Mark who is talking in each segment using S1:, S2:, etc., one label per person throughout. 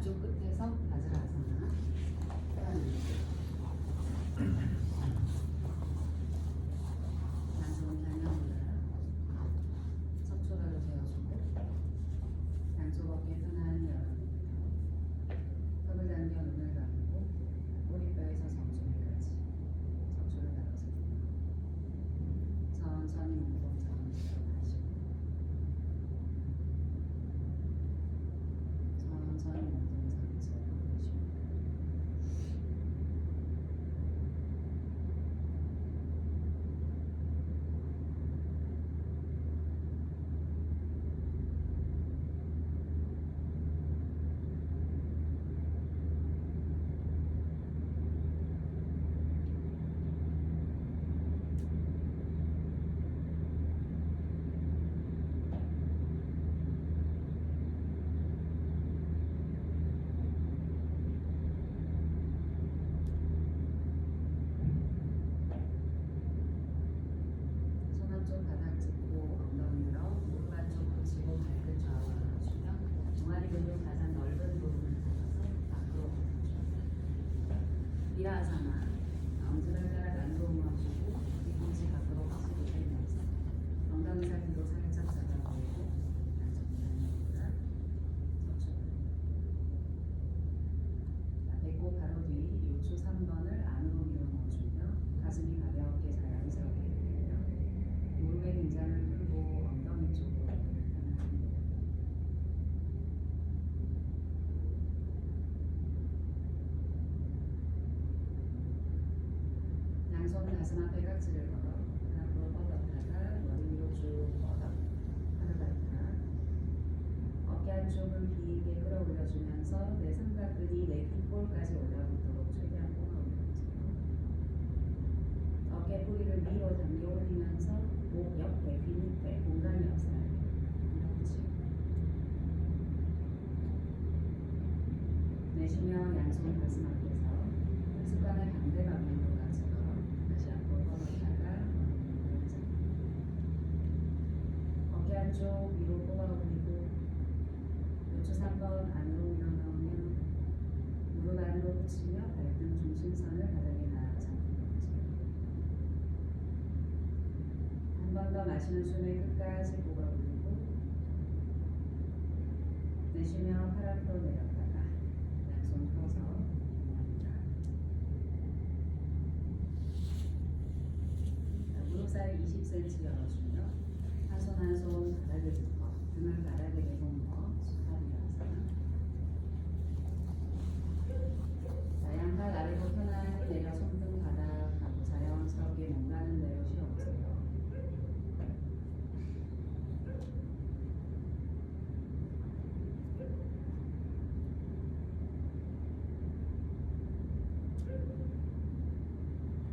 S1: 안쪽 끝에서 바즈라아사나 양손 단면입니다. 척추가로 세워주고 양쪽 어깨 편안히 열어줍니다. 턱을 당겨 눈을 감고 꼬리뼈에서 정수리까지 척추를 다뤄서 천천히 몸통처럼 들어가시고 천천히 몸통 전체로 내쉽니다. 손 한쪽 바닥 짚고 엉덩이 들어 무릎 한쪽 붙이고 발끝 좌우로 걸어주며 종아리 근육 가장 넓은 부분을 잡아서 밖으로 벌려줍니다. 비라아사나 엄지를 따라 안으로 모아주고 뒤꿈치 밖으로 확실히 빼면서 엉덩이 살펴도 살짝 잡아보고 양쪽 다리보다 척추를 배꼽 바로 뒤 요추 3번을 안으로 밀어 넣어주며 가슴이 가볍게 자연스럽게 들리며 무릎의 긴장을 풀고 엉덩이 쪽으로 편안합니다. 양손 가슴 앞에 깍지를 걸어 앞으로 뻗었다가 머리 위로 쭉 뻗어 하르바타 어깨 한쪽을 길게 끌어올려주면서 내 삼각근이 내 귓볼까지 올라오도록 최대한 뽑아올려주세요. 어깨 뿌리를 위로 당겨 올리면서 목 옆에 귀 밑에 공간이 없어요. 밀어붙이고 내쉬며 양손 가슴 앞에서 습관을 반대 방향으로 가져가 다시 앞으로 뻗었다가 어깨 한쪽 위로 뽑아 올리고 요추 3번 안으로 밀어 넣으면 무릎 안으로 붙이며 발등 중심선을 바닥에 닿아 잡아주세요. 한 번 더 마시는 숨을 끝까지 뽑아 올리고 내쉬며 팔 앞으로 내렸다가 양손 펴서 합니다. 무릎 사이 20cm 열어주며 한 손 한 손 바닥에 짚어 등을 바닥에 내놓으며 수타비아사나 양팔 아래로 편안히 내려 손등 바닥하고 자연스럽게 몸 가는 대로 쉬어보세요.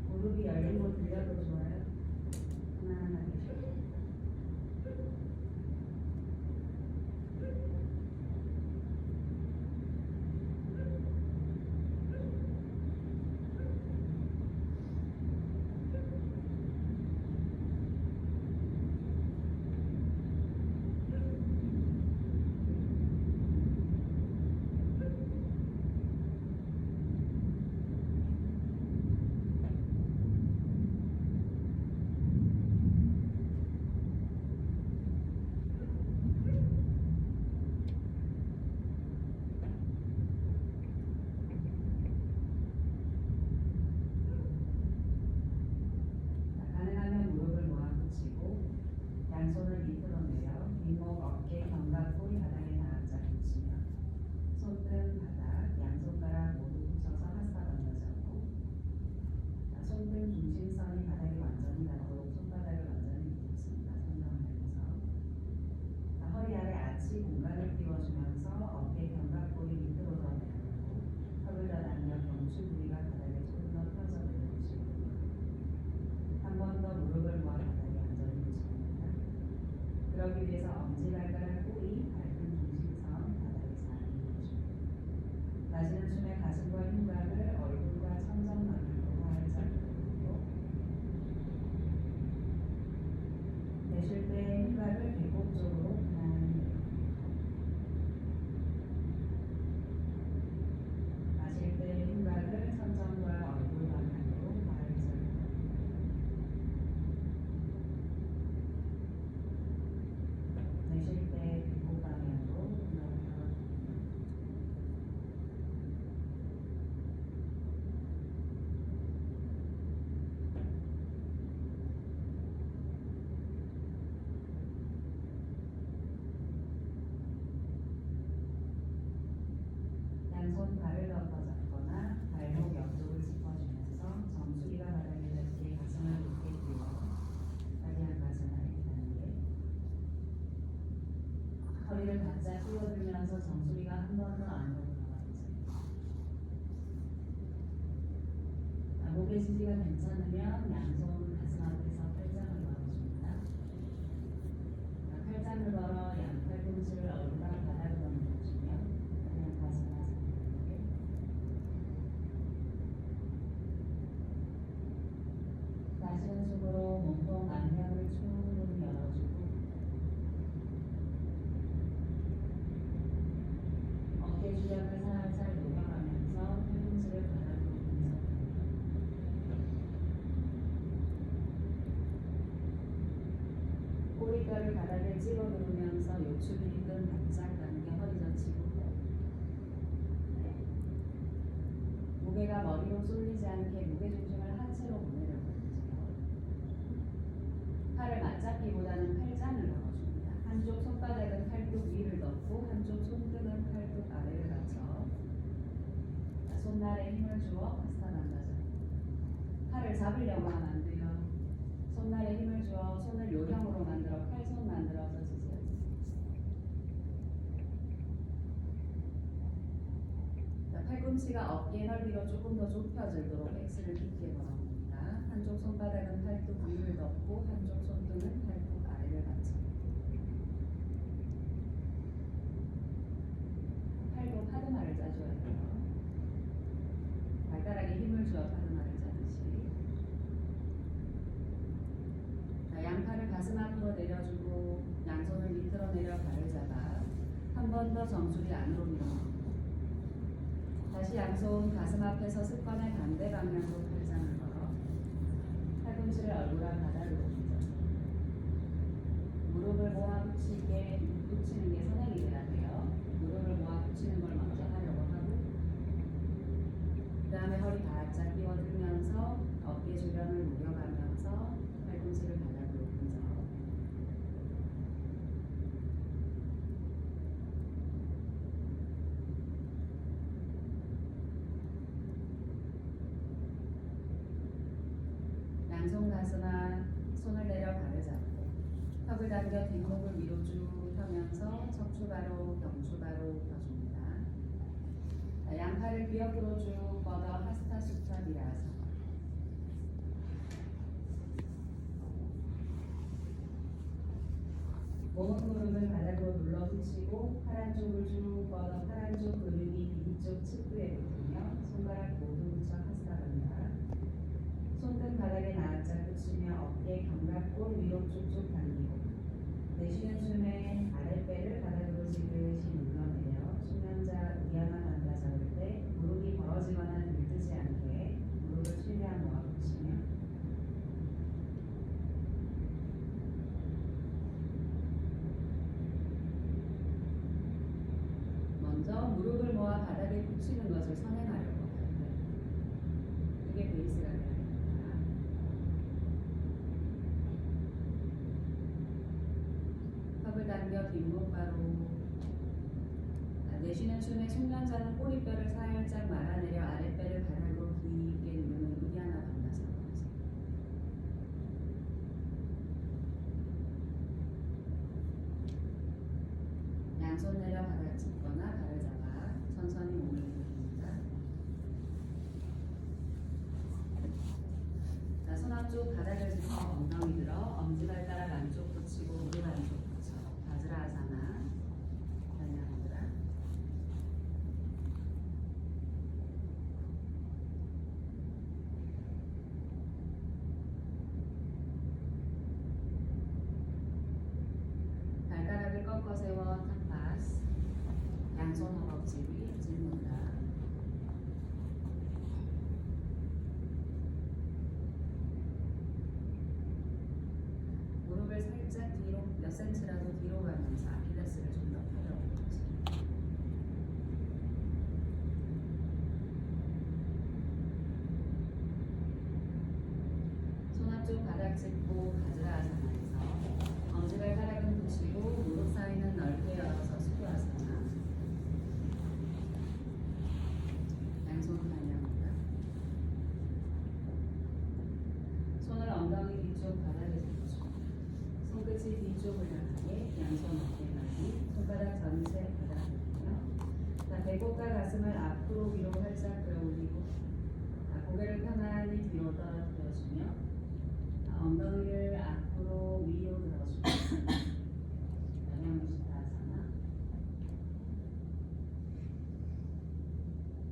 S1: 무릎이 열리고 들려도 좋아요. 편안하게 쉬고 지지가 괜찮으면 양손 가슴 앞에서 팔짱을 걸어줍니다. 팔짱을 걸어 양 팔꿈치를 얼굴랑 바닥으로 얹어주면 그냥 가슴 가슴에 다시 한 숨으로 몸통 안면을 충분히 열어주고 어깨 주변을 살살 녹여가면서 팔꿈치를 바닥으로 분석합니다. 꼬리뼈를 바닥에 찍어 누르면서 요추비 끈 바짝 당겨 허리 젖히고 무게가 머리로 쏠리지 않게 무게중심을 하체로 보내려고 해주세요. 팔을 맞잡기보다는 팔짱을 넣어줍니다. 한쪽 손바닥은 팔뚝 위를 덮고 한쪽 손등은 팔뚝 아래를 받쳐 손날에 힘을 주어 하스타난다자. 팔을 잡으려고 하면 안 돼요. 손날에 힘을 주어 손을 요령으로 만들어 팔손 만들어서 주세요. 팔꿈치가 어깨 넓이로 조금 더 좁혀지도록 X를 깊게 벌어봅니다. 한쪽 손바닥은 팔뚝 위를 덮고 한쪽 손등은 팔뚝 아래를 받쳐. 팔도 파드마를 짜줘야 돼요. 발가락에 힘을 주어 파드마를 짜듯이. 양팔을 가슴 앞으로 내려주고 양손을 밑으로 내려 발을 잡아 한 번 더 정수리 안으로 밀어넣고 다시 양손 가슴 앞에서 습관의 반대 방향으로 팔짱을 걸어 팔꿈치를 얼굴랑 바닥으로 얹어 무릎을 모아 붙이는 게 선행이 돼야 돼요. 무릎을 모아 붙이는 걸 먼저 하려고 하고 그 다음에 허리 바짝 끼워들면서 어깨 주변을 녹여가면서 팔꿈치를 바닥으로 얹어 양손 가슴아 손을 내려 발을 잡고 턱을 당겨 뒷목을 위로 쭉 펴면서 척추바로 경추바로 펴줍니다. 양팔을 귀 옆으로 쭉 뻗어 하스타 수차 비라사. 몸은 무릎을 바닥으로 눌러 붙이고 팔 한쪽을 쭉 뻗어 팔 한쪽 근육이 뒤쪽 측부에 붙으며 손가락 모두 붙여 하스타합니다. 손등 바닥에 나짝 붙이며 어깨 견갑골 위로 쭉쭉 당기고 내쉬는 숨에 아랫배를 바닥으로 지그시 눌러내려 수면자 우야나난다 잡을 때 무릎이 벌어지거나 들뜨지 않게 무릎을 최대한 모아 붙이며 먼저 무릎을 모아 바닥에 붙이는 것을 선행하려고 해요. 그게 베이스가 돼요. 턱을 당겨 뒷목 바로 내쉬는 숨에 숙련자는 꼬리뼈를 살짝 말아내려 아랫배를 바닥으로 깊게 누르는 우리하나 반나서 양손 내려 바닥 짚거나 발을 잡아 천천히 몸을 돌립니다. 자, 손 앞쪽 바닥을 짚어 엉덩이 들어 엄지발가락 안쪽 붙이고 무릎 안쪽 바즈라아사나 단양무드라. 발가락을 꺾어 세워 탑바스 양손 허벅지 위 찔문다. 무릎을 살짝 뒤로 몇 센치라도 뒤로 가면서 아킬레스를 좀 더 펴려보세요. 손 앞쪽 바닥 짚고 바즈라아사나에서 엄지발가락은 붙이고 무릎 사이는 넓게 열어서 수쿠아사나. 양손 단양입니다. 손을 엉덩이 뒤쪽 바닥에 잡고 손끝이 뒤쪽을 향하게 양손 어깨까지 손바닥 전체 바닥이고요. 배꼽과 가슴을 앞으로 위로 활짝 끌어올리고 고개를 편안히 뒤로 떨어뜨려주며 엉덩이를 앞으로 위로 들어주며 영양무시타사나.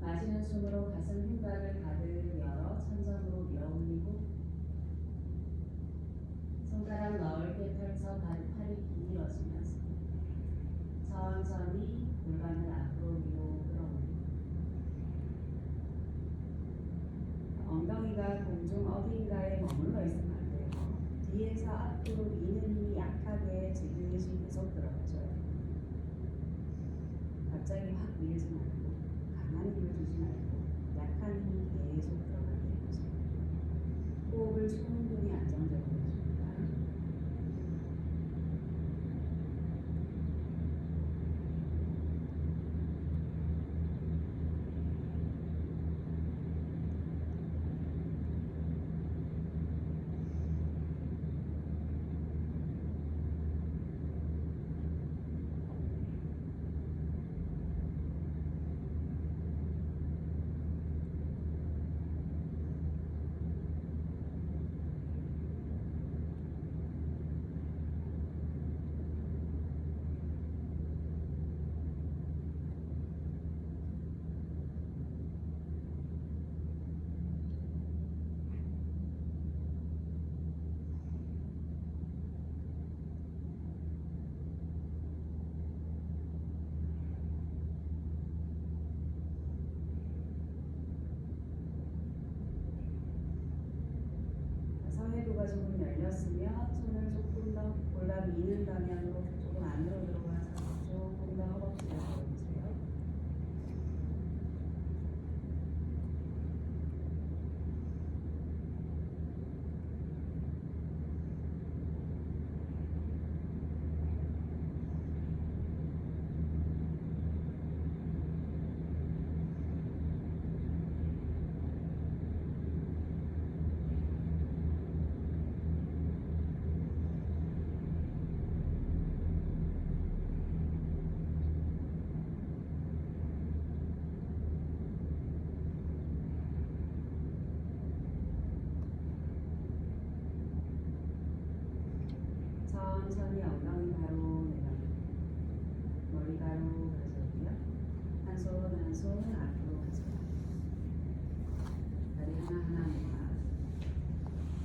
S1: 마시는 숨으로 가슴 흉곽을 가득 열어 천정으로 밀어 올리고 손가락 넓게 펼쳐 팔이 길어지면서 천천히 골반을 앞으로 위로 끌어올리고 엉덩이가 공중 어딘가에 머물러 있으면 안 돼요. 뒤에서 앞으로 미는 힘이 약하게 지그시 계속 들어가줘요. 갑자기 확 밀지 말고 강한 힘을 주지 말고 약한 힘이 계속 들어가게 해보세요. 호흡을 충분히 안정적으로 해줍니다. 서해부가 조금 열렸으면 손을 조금 더 골반 미는 방향으로 조금 안으로 들어가서 조금 더 허벅지를 들어주세요. 천천히 엉덩이 바로 내려놓고 머리 바로 가져오고요. 한 손 한 손 앞으로 가져요. 다리 하나하나 모아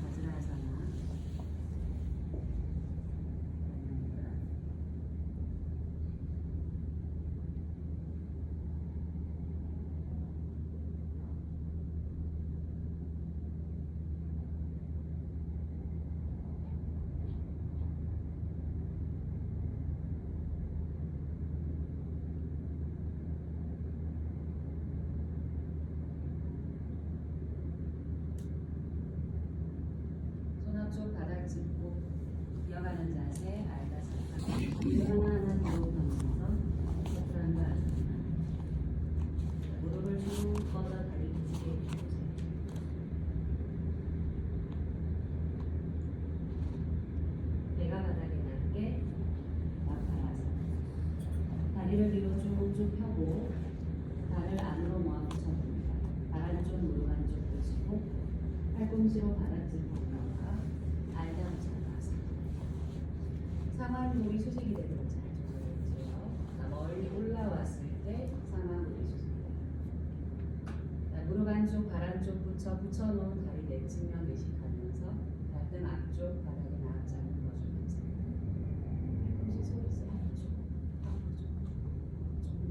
S1: 바지라사나. 쪽 바닥 짚고 이어가는 자세 알다사나. 하나하나 뒤로 가면서 서트란가 아사나. 무릎을 쭉 뻗어 다리 붙이게 해주세요. 배가 바닥에 닿게 나팔아사나. 다리를 뒤로 쭉쭉 펴고 발을 안으로 모아 붙여줍니다. 발 안쪽 무릎 안쪽 보시고 팔꿈치로 바닥 짚고 상완무리 수직이 되도록 잘 조절해주세요. 멀리 올라왔을 때 상완무리 수직. 무릎 안쪽, 발 안쪽 붙여놓은 다리 내측면 의식하면서 발등 앞쪽 바닥에 나앉아 눌러주면서 팔꿈치 소리 살짝 조금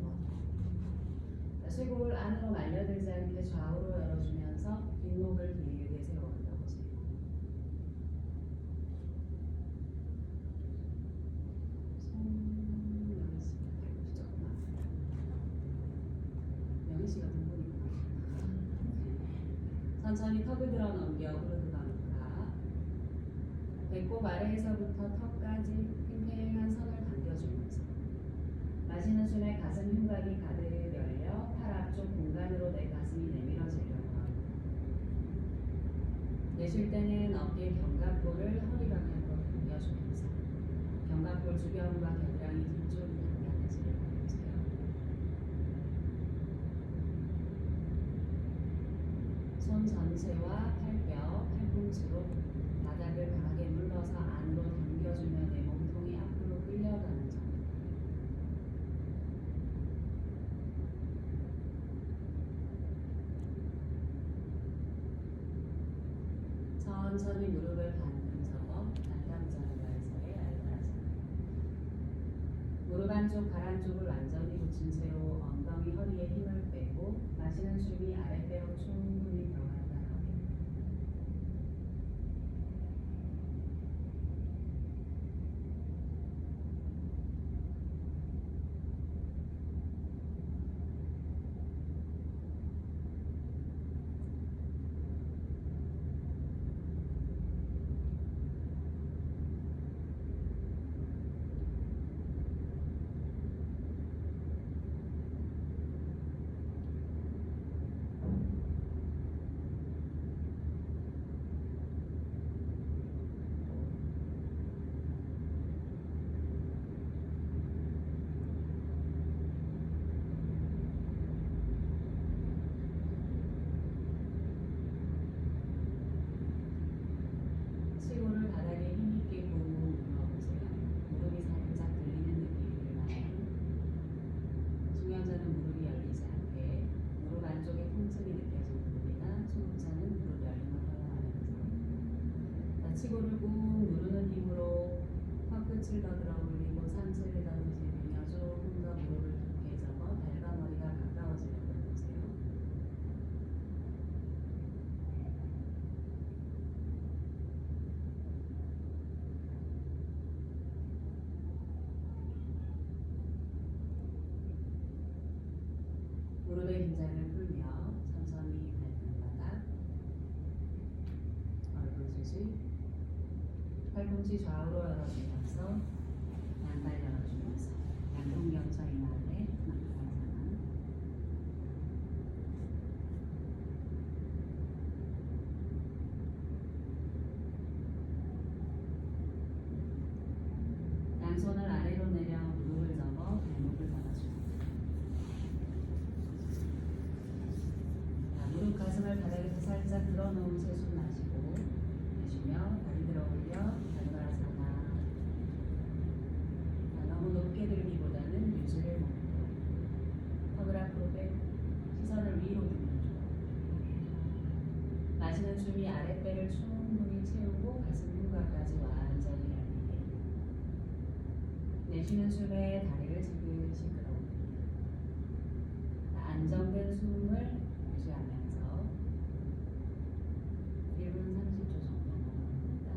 S1: 더. 쇄골 안으로 말려들지 않게 좌우로 열어주면서 뒷목을 길게 세워 올려보세요. 명희씨가 눈물이구나. 천천히 턱을 들어 넘겨 후르드 감으라. 배꼽 아래에서부터 턱까지 팽팽한 선을 당겨주면서 마시는 숨에 가슴 흉곽이 가득 열려 팔 앞쪽 공간으로 내 가슴이 내밀어지려고 하고, 내쉴 때는 어깨 견갑골을 허리 방향으로 당겨주면서 견갑골 주변과 겨드랑이 뒤쪽이 단단해지려고 해주세요. 손 본체와 팔뼈, 팔꿈치로 바닥을 강하게 눌러서 안으로 당겨주며 내 몸통이 앞으로 끌려가는 점. 천천히 무릎을 반등 접어 단감자가에서의 알바라잖아. 무릎 안쪽, 발 안쪽을 완전히 붙인 채로 엉덩이, 허리에 힘을 빼고 마시는 숨이 아랫배로 충분히 들어간다 하게. 치고를 바닥에 힘있게 꾹 눌러보세요. 무릎이 살짝 들리는 느낌이 들나요? 숙련자는 무릎이 열리지 않게 무릎 안쪽에 통증이 느껴지는 부분이나 초급자는 무릎 열림을 허용하면서 치고를 꾹 누르는 힘으로 혀끝을 더 들어 올리고 상체를 더 뒤집으며 조금 더 무릎을 깊게 접어 발과 머리가 가까워지려고 해보세요. 무릎의 긴장을 풀며 천천히 발등바닥, 얼굴 수직, 팔꿈치 좌우로 열어주면서 양발 열어주면서 양동경처 이마에 낙상상. 양손을 아래로 내려 무릎을 접어 발목을 잡아줍니다. 무릎 가슴을 바닥에서 살짝 들어놓은 채 숨 마시고 내쉬며 다리 들어 올려 발바라사나. 너무 높게 들기보다는 유지를 목표로 턱을 앞으로 빼고 시선을 위로 들면 좋아요. 마시는 숨이 아랫배를 충분히 채우고 가슴 후각까지 완전히 열리게. 내쉬는 숨에 다리를 지그시 끌어올립니다. 안정된 숨을 유지하면서 1분 30초 정도 남았습니다.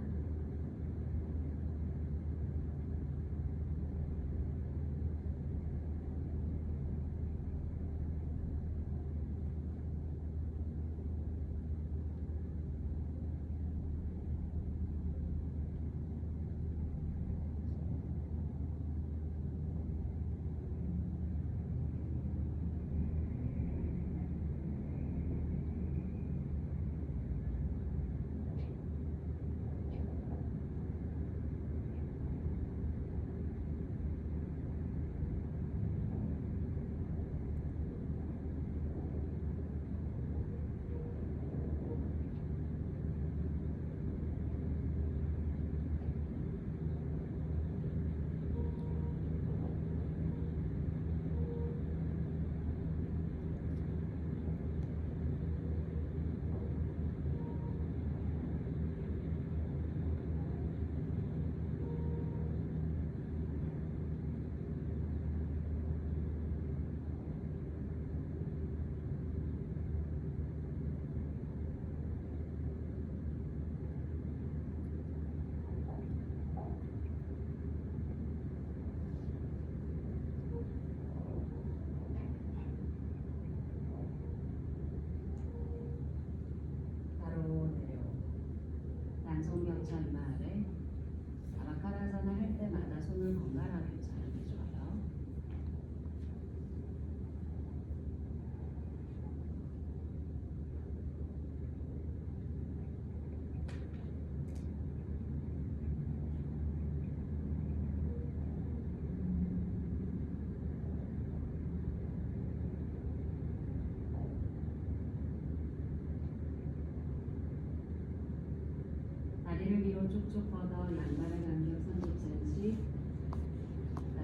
S1: 쭉 뻗어 양발의 간격 30cm.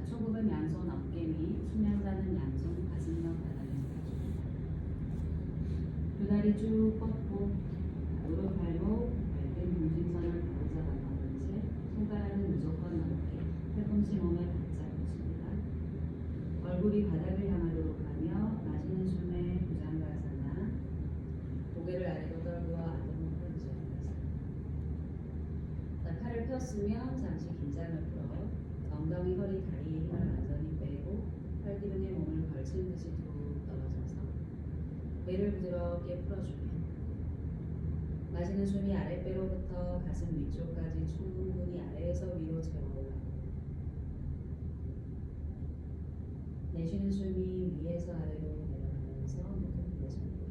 S1: 초급은 양손 어깨 및 수면자는 양손 가슴면 바닥에 세워줍니다. 두 다리 쭉 뻗고 무릎 발목 발등 중심선을 바로 잡아 넣은 채 손가락은 무조건 넓게 팔꿈치 몸에 바짝 붙입니다. 얼굴이 바닥을 향하도록 하며 마시는 숨에 부장가사나 고개를 아래로 떨구어 아동목을 유지합니다. 팔을 폈으면 잠시 긴장을 풀어 엉덩이, 허리, 다리의 힘을 완전히 빼고 팔기둥에 몸을 걸친 듯이 툭 떨어져서 배를 부드럽게 풀어주면 마시는 숨이 아랫배로부터 가슴 위쪽까지 충분히 아래에서 위로 채워 올라오고 내쉬는 숨이 위에서 아래로 내려가면서 모두 내쉽니다.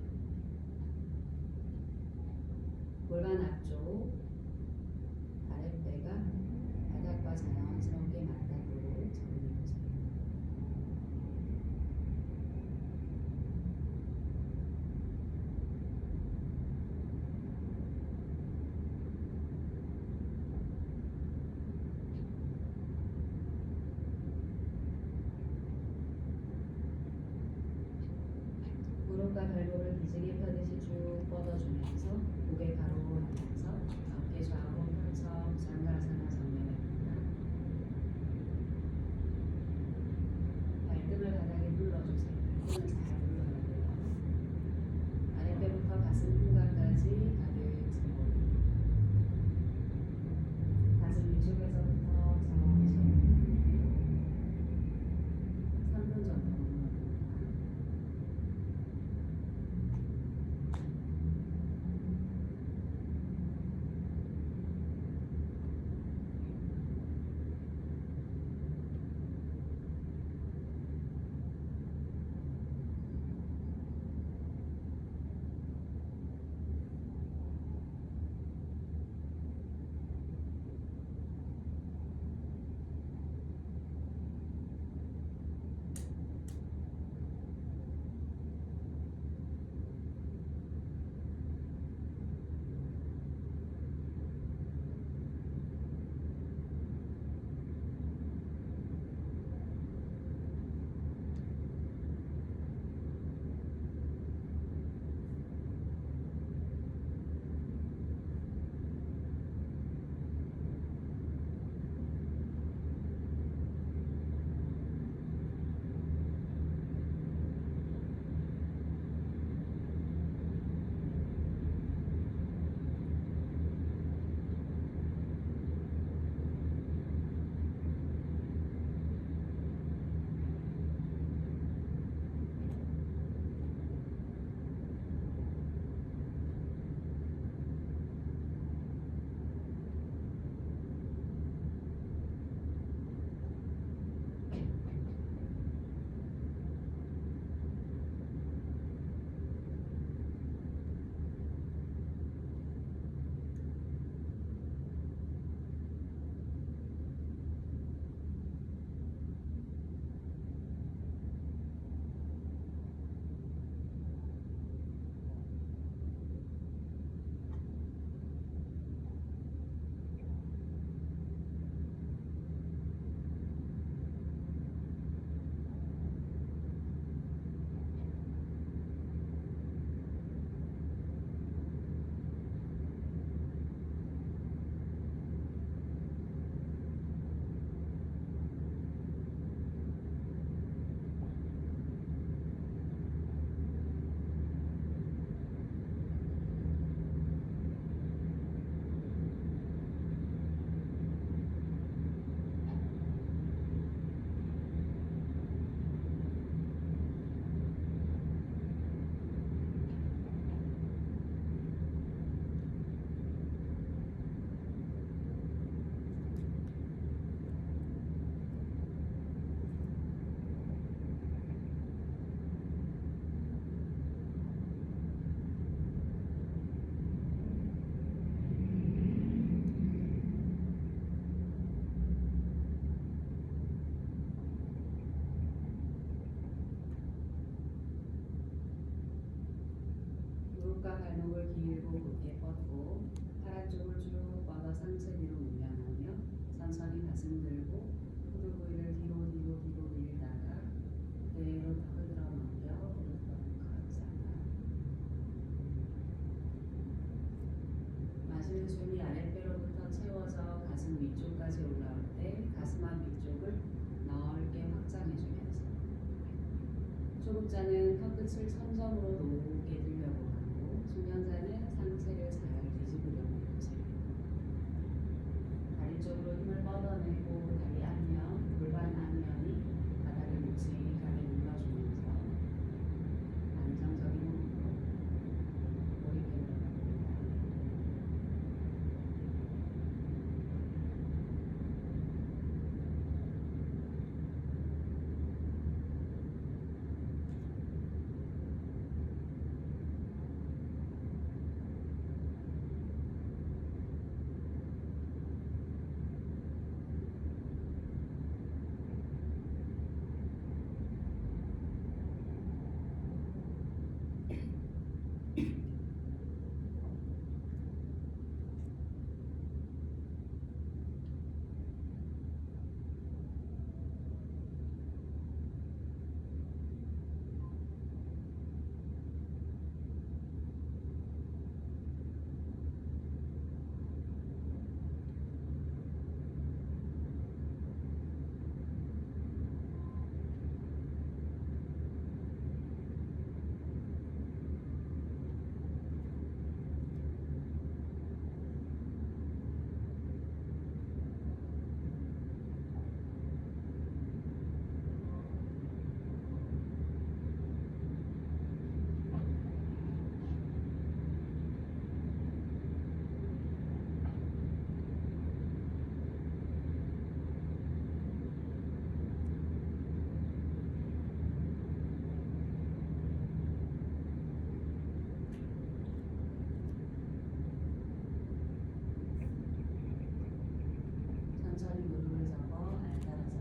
S1: 골반 앞쪽 아랫배가 바닥과 자연스럽게 맞닿도록 정리해주세요. 무릎과 발목을 기지개 펴듯이 쭉 뻗어주면서 고개 가로 하면서 어깨 좌우로 펼쳐 부장가사나 정면입니다. 발등을 바닥에 눌러주세요. 발등을 잘 눌러야 돼요. 아랫배부터 가슴 후각까지 가득 채워올립니다. 가슴 위쪽에서부터 천천히 3분 정도 넘어갑니다. 무릎과 발목을 길고 곧게 뻗고 팔 안쪽을 쭉 뻗어 상체 뒤로 밀려나며 천천히 가슴 들고 후두 부위를 뒤로 밀다가 그대로 턱을 들어 넘겨 무릎 걷자. 마시는 숨이 아랫배로부터 채워져 가슴 위쪽까지 올라올 때 가슴 앞 위쪽을 넓게 확장해주면서 초급자는 혀끝을 천정으로 높게 들려고 하고 숙련자는 상체를 잘 뒤집으려고 해보세요. 다리 쪽으로 힘을 뻗어내고 다리 앞면, 골반 앞면이 바닥을 묵직하게 눌러주면서 안정적인 호흡으로 몰입해 들어갑니다. 천천히 무릎을 접어 알싸라싸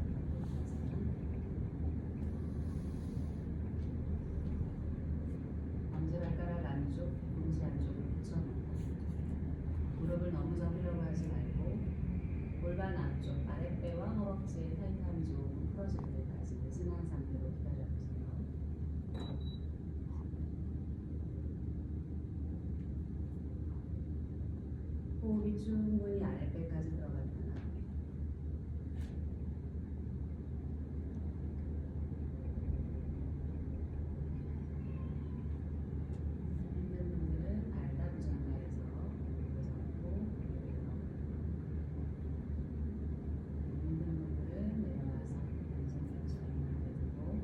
S1: 엄지발가락 안쪽, 뒤꿈치 안쪽을 붙여놓고 무릎을 너무 접으려고 하지 말고 골반 앞쪽, 아랫배와 허벅지의 타이트함이 조금 풀어질 때까지 느슨한 상태로 기다려주세요. 호흡이 충분히 아랫배까지 들어갈 때나 힘든 분들은 발다부장가에서 잡고 힘든 분들은 내려와서 왼손 겹쳐있는 데고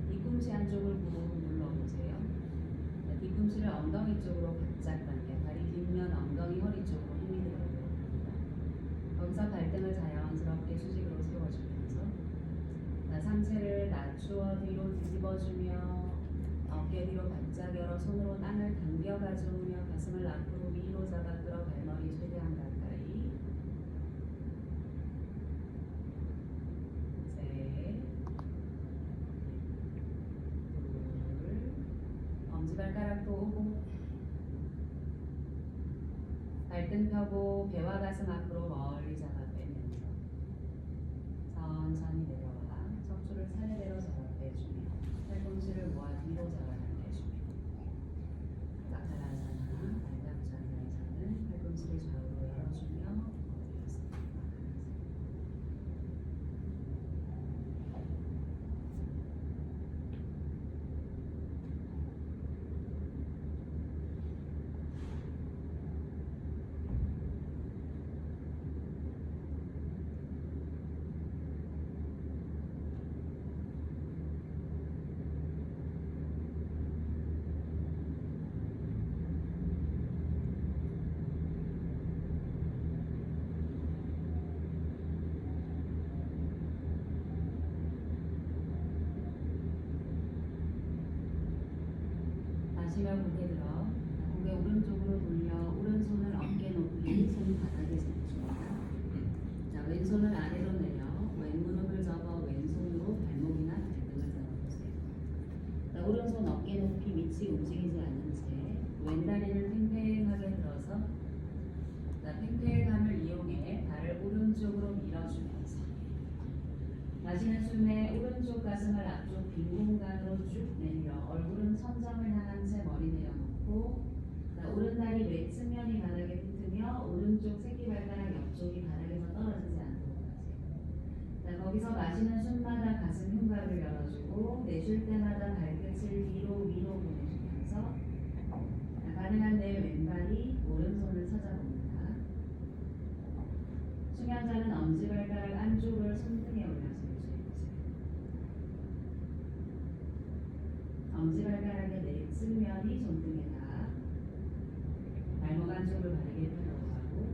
S1: 뒤꿈치 안쪽을 꾹 눌러보세요. 뒤꿈치를 엉덩이 쪽으로 바짝 당겨 다리 뒷면 엉덩이 허리 쪽으로 힘이 들어오도록 합니다. 거기서 발등을 자연스럽게 수직으로 세워주면서 상체를 낮추어 뒤로 뒤집어주며 어깨 뒤로 바짝 열어 손으로 땅을 당겨 가져오며 가슴을 앞으로 위로 잡아 끌어 발머리 최대한 가까이 엄지발가락도 오고 발등 펴고 배와 가슴 앞으로 멀리 잡아 빼면서 천천히 내려와 척추를 차례대로 잡아 빼주며 팔꿈치를 모아 뒤로 잡아 당겨주며 사카라사나 발다부장가에서는 팔꿈치를 좌우로 열어주며 어디였습니다. 마시며 고개 들어 고개 오른쪽으로 돌려 오른손을 어깨 높이 손바닥에 잡습니다. 자, 왼손 수감자는 엄지발가락 안쪽을 손등에 올려서 유지해주세요. 엄지발가락의 내측면이 손등에 닿아 발목 안쪽을 바르게 펴려고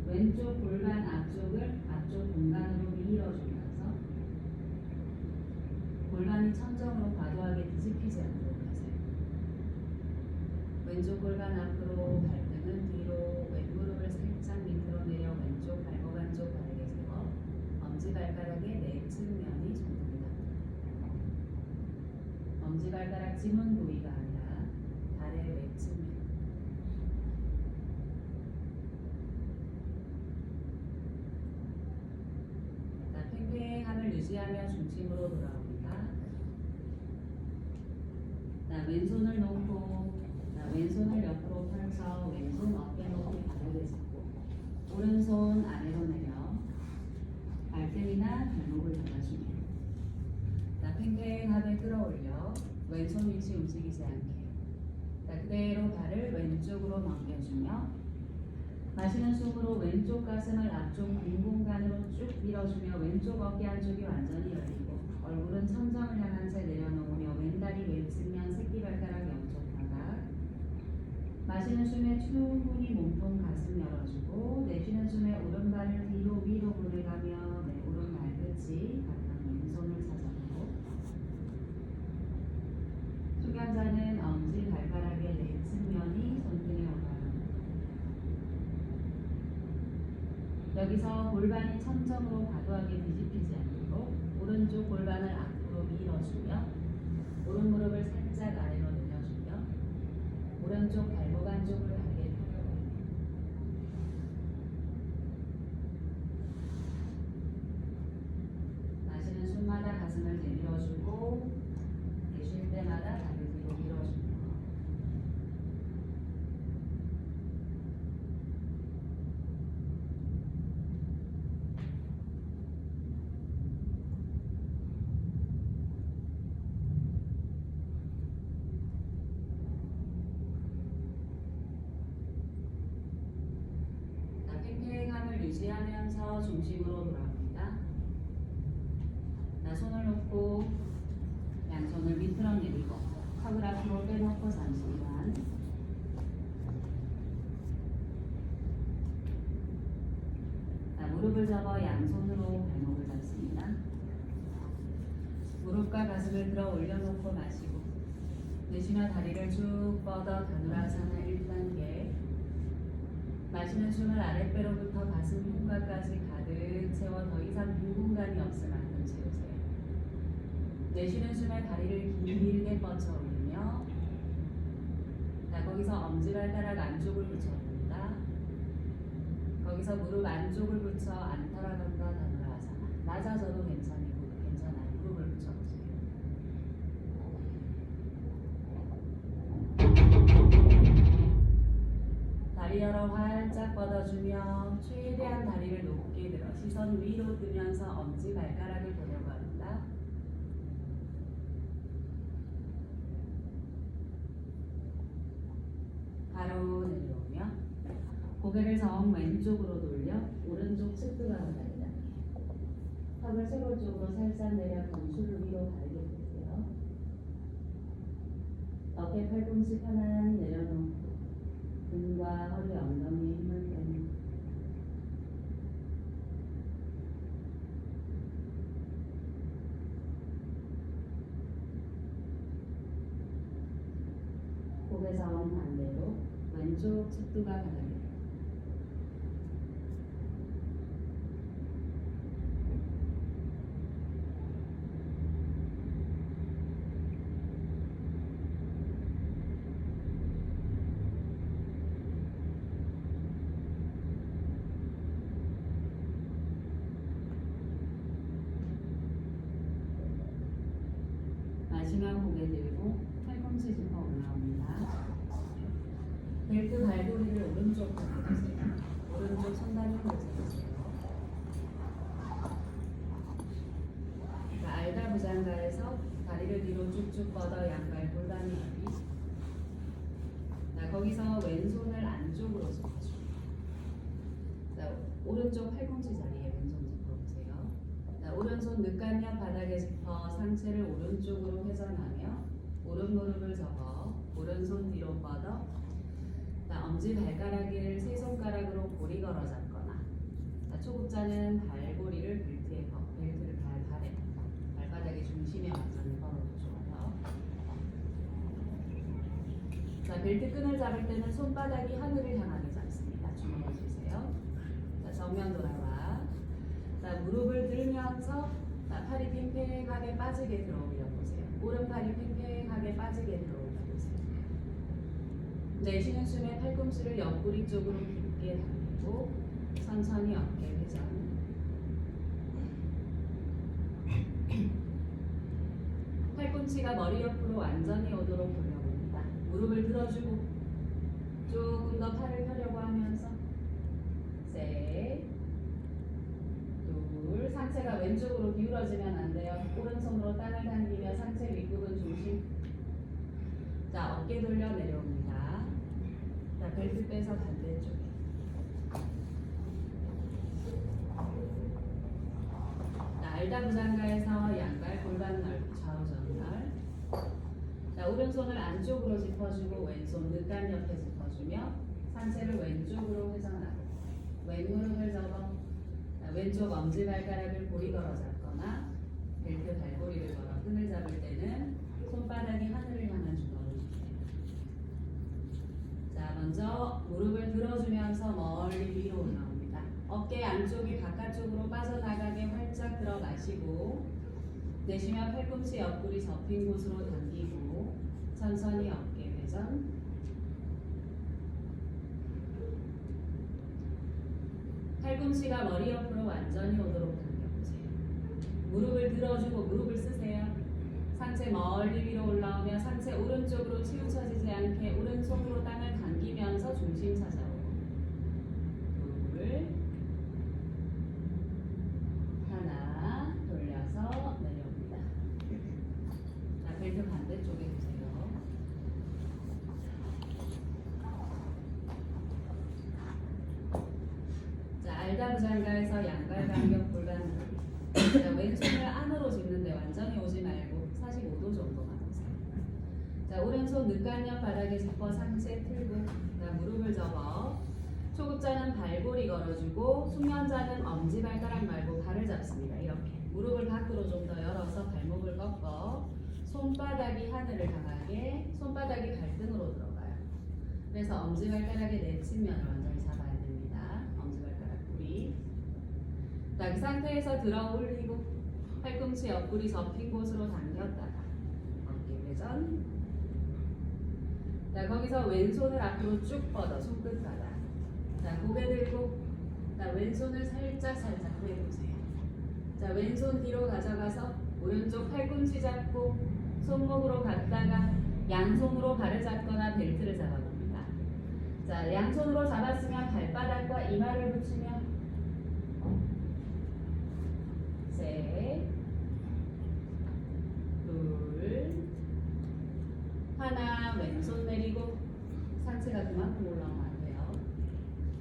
S1: 왼쪽 골반 앞쪽을 앞쪽 공간으로 밀어주면서 골반이 천정으로 과도하게 뒤집히지 않도록 하세요. 왼쪽 골반 앞으로, 발등은 뒤로, 왼무릎을 살짝 밑으로 내려 왼쪽 발목 안쪽 바르게 세워 엄지발가락의 내측면이 손등에 닿습니다. 엄지발가락 지문 부위가 아니라 발의 내측면. 팽팽함을 유지하며 중심으로 돌아옵니다. 왼손을 놓고 왼손을 옆으로 펼쳐 왼손 어깨 높이 바닥에 짚고 오른손 아래로 내려 발등이나 발목을 잡아주며 팽팽함을 끌어올려 왼손 위치 움직이지 않게 그대로 발을 왼쪽으로 넘겨주며 마시는 숨으로 왼쪽 가슴을 앞쪽 빈 공간으로 쭉 밀어주며 왼쪽 어깨 안쪽이 완전히 열리고 얼굴은 천정을 향한 채 내려놓으며 왼다리 왼측면 새끼발가락 옆쪽 바닥. 마시는 숨에 충분히 몸통 가슴 열어주고 내쉬는 숨에 오른발을 뒤로 위로 보내가며 오른 발끝이 가까운 왼손을 찾아보고 수감자는 엄지 발가락의 내측면이 손등에 오가요. 여기서 골반이 천정으로 과도하게 뒤집히지 않도록 오른쪽 골반을 앞으로 밀어주며 오른 무릎을 살짝 아래로 내려주며 오른쪽 발목 안쪽을 바르게 펴려고 마시는 숨마다 가슴을 내밀어주고 내쉴 때마다 다리 뒤로 밀어주며 팽팽함을 유지하면서 중심으로 돌아옵니다. 손을 놓고 양손을 밑으로 내리고 턱을 앞으로 빼놓고 잠시만 무릎을 접어 양손으로 발목을 잡습니다. 무릎과 가슴을 들어 올려놓고 마시고 내쉬며 다리를 쭉 뻗어 다누라사나 1단계 마시는 숨을 아랫배로부터 가슴 흉곽까지 가득 채워 더 이상 빈 공간이 없을 만큼 채우세요. 내쉬는 숨에 다리를 길게 뻗쳐 올리며 거기서 엄지발가락 안쪽을 붙여봅니다. 거기서 무릎 안쪽을 붙여 안타라간다 다누라사나 낮아져도 괜찮아요. 무릎을 붙여보세요. 다리 열어 활짝 뻗어주며 최대한 다리를 높게 들어 시선 위로 뜨면서 엄지발가락을 보려고 합니다. 바로 내려오며 고개를 정 왼쪽으로 돌려 오른쪽 측두가 바닥이다. 턱을 쇄골 쪽으로 살짝 내려 경추를 위로 바르게 드세요. 어깨 팔꿈치 편안히 내려놓고 등과 허리 엉덩이에 힘을 빼는 고개에서 반대로 왼쪽 측두가 바닥에 마지막 고개 들고 팔꿈치 짚어 올라옵니다. 벨트 발도리를 오른쪽 오른쪽 팔꿈치 자리에 왼손 짚어보세요. 자, 오른손 늑간옆 바닥에 짚어 상체를 오른쪽으로 회전하며 오른 무릎을 접어 오른손 뒤로 뻗어 자, 엄지 발가락을 세 손가락으로 고리 걸어 잡거나 자, 초급자는 발고리를 벨트를 발바닥의 중심에 완전히 걸어도 좋아요. 자, 벨트 끈을 잡을 때는 손바닥이 하늘을 향하게 잡습니다. 주먹을 쥐세요. 자, 정면 돌아와. 자, 무릎을 들면서 자, 팔이 팽팽하게 빠지게 들어 올려 보세요. 오른팔이 팽팽하게 빠지게 들어 올려 보세요. 내쉬는 숨에 팔꿈치를 옆구리 쪽으로 깊게 당기고 천천히 어깨 회전. 팔꿈치가 머리 옆으로 완전히 오도록 돌려봅니다. 무릎을 들어주고 조금 더 팔을 펴려고 하면서 셋, 둘, 상체가 왼쪽으로 기울어지면 안 돼요. 오른손으로 땅을 당기며 상체 윗부분 중심. 자, 어깨 돌려 내려옵니다. 자, 벨트 빼서 반대쪽에. 자, 알다부장가에서 양발 골반 넓이 좌우 전달. 자, 오른손을 안쪽으로 짚어주고 왼손 늑간 옆에 짚어주며 상체를 왼쪽으로 회전하고 왼무릎을 접어 자, 왼쪽 엄지발가락을 고리 걸어 잡거나 벨트 발고리를 걸어 끈을 잡을 때는 손바닥이 하늘을 향한 주먹을 주세요. 자, 먼저 무릎을 들어주면서 멀리 위로 올라옵니다. 어깨 안쪽이 바깥쪽으로 빠져나가게 활짝 들어 마시고 내쉬며 팔꿈치 옆구리 접힌 곳으로 당기고 천천히 어깨 회전. 팔꿈치가 머리 옆으로 완전히 오도록 당겨보세요. 무릎을 들어주고 무릎을 쓰세요. 상체 멀리 위로 올라오며 상체 오른쪽으로 치우쳐지지 않게 오른손으로 땅을 당기면서 중심 찾아오고 둘, 하나, 돌려서 내려옵니다. 자, 벨트 반대쪽에 주세요. 자, 알다부장가에서 양발 간격 골반 넓이. 자, 왼손을 안으로 짚는데 완전히 오지 말고 45도 정도만 오세요. 자, 오른손 늑간옆 바닥에 짚어 상체 틀고 자, 무릎을 접어 초급자는 발골이 걸어주고 숙련자는 엄지발가락 말고 발을 잡습니다. 이렇게 무릎을 밖으로 좀 더 열어서 발목을 꺾어 손바닥이 하늘을 향하게 손바닥이 발등으로 들어가요. 그래서 엄지발가락의 내친면을 완전히 잡아야 됩니다. 엄지발가락 뿌리. 자, 그 상태에서 들어 올리고 팔꿈치 옆구리 접힌 곳으로 당겼다가 어깨 회전. 자, 거기서 왼손을 앞으로 쭉 뻗어 손끝 바닥. 자, 고개 들고 자, 왼손을 살짝 구해보세요. 자, 왼손 뒤로 가져가서 오른쪽 팔꿈치 잡고 손목으로 갔다가 양손으로 발을 잡거나 벨트를 잡아봅니다. 자, 양손으로 잡았으면 발바닥과 이마를 붙이며 셋, 둘, 하나, 왼손 내리고 상체가 그만큼 올라오면 안 돼요.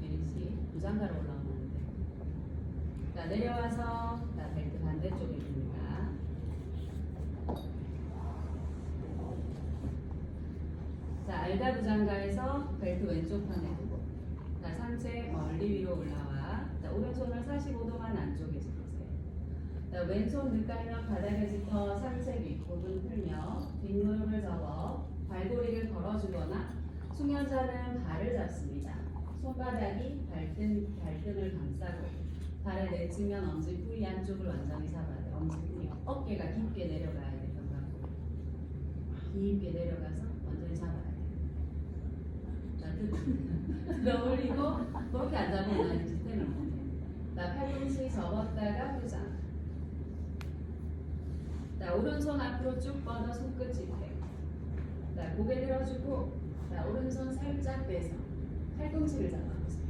S1: 내리시 부장가로 올라오면 안 돼요. 자, 내려와서 자, 벨트 반대쪽에 줍니다. 자, 알다부장가에서 벨트 왼쪽 편에 두고 자, 상체 멀리 위로 올라와 자, 오른손을 45도만 안쪽에 짚으세요. 자, 왼손 늑간면 바닥에 짚어 상체 윗부분 풀며 뒷무릎을 접어 발고리를 걸어주거나 숙련자는 발을 잡습니다. 손바닥이 발등을 감싸고 발을 내치면 엄지 뿌리 안쪽을 완전히 잡아야 돼요. 엄지 뿌리 어깨가 깊게 내려가야 돼요. 깊게 내려가서 완전히 잡아야 돼요. 자, 들어 올리고 그렇게 안 잡으면 아니 시스템을 못해요. 자, 팔꿈치 접었다가 회전. 자, 오른손 앞으로 쭉 뻗어 손끝 집행. 자, 고개 들어주고 자, 오른손 살짝 빼서 팔꿈치를 잡아보세요.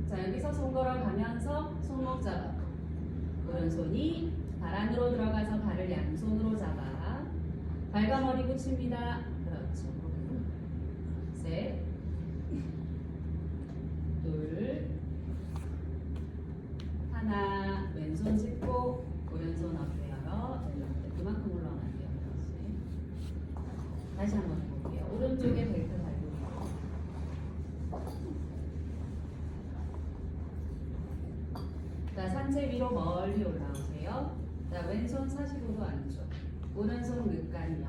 S1: 자, 여기서 손 걸어가면서 손목 잡아 오른손이 발 안으로 들어가서 발을 양손으로 잡아 발과 머리 붙입니다. 그렇죠. 셋, 둘, 자, 상체 위로 멀리 올라오세요. 자, 왼손 45도 안쪽, 오른손 늑간요.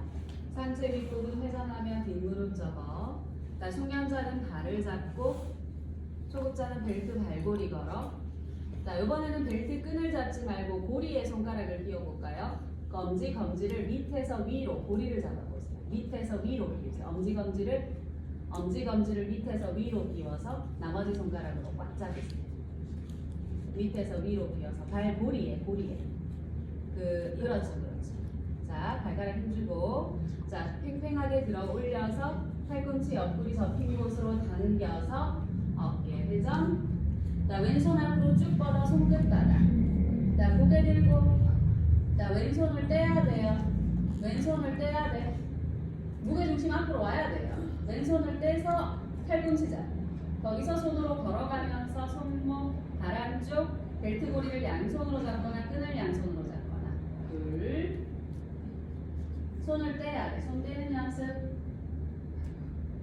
S1: 상체 윗부분 회전하면 뒷무릎 접어. 자, 숙련자는 발을 잡고 초급자는 벨트 발골이 걸어. 자, 이번에는 벨트 끈을 잡지 말고 고리에 손가락을 끼워볼까요? 검지를 밑에서 위로 고리를 잡아보세요. 밑에서 위로 끼우세요. 엄지검지를 밑에서 위로 끼워서 나머지 손가락으로 꽉 잡으세요. 밑에서 위로 끼워서 고리에. 그렇죠. 자, 발가락 힘주고, 자, 팽팽하게 들어 올려서 팔꿈치 옆구리 접힌 곳으로 당겨서 어깨 회전. 자, 왼손 앞으로 쭉 뻗어 손끝바닥. 자, 고개 들고. 자, 왼손을 떼야 돼요. 왼손을 떼야 돼. 무게중심 앞으로 와야 돼요. 왼손을 떼서 팔꿈치 잡고. 거기서 손으로 걸어가면서 손목, 발 안쪽, 벨트 고리를 양손으로 잡거나 끈을 양손으로 잡거나. 둘. 손을 떼야 돼. 손 떼는 연습.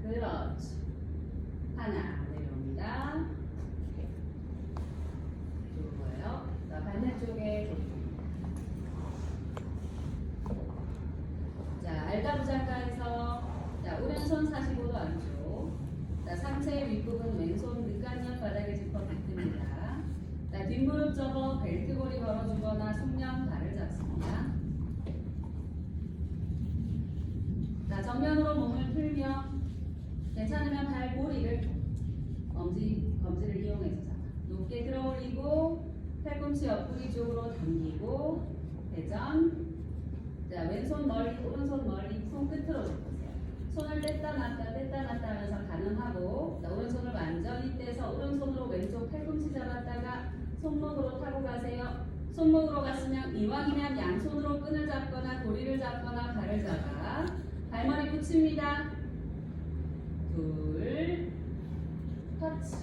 S1: 그렇지. 하나. 내려옵니다. 좋아요. 자, 반대쪽에. 자, 알다부장가에서 자, 오른손 45도 안쪽. 자, 상체 윗부분 왼손 늑간면 바닥에 짚어 뱉습니다. 자, 뒷무릎 접어 벨트 고리 걸어주거나 숙련 발을 잡습니다. 자, 정면으로 몸을 풀며 괜찮으면 발 고리를 검지를 이용해서 잡아. 높게 들어올리고 팔꿈치 옆구리 쪽으로 당기고 회전. 자, 왼손 멀리, 오른손 멀리, 손끝으로 잡으세요. 손을 뗐다 놨다 하면서 가능하고, 자, 오른손을 완전히 떼서 오른손으로 왼쪽 팔꿈치 잡았다가 손목으로 타고 가세요. 손목으로 갔으면 이왕이면 양손으로 끈을 잡거나 고리를 잡거나 발을 잡아. 발머리 붙입니다. 둘, 터치.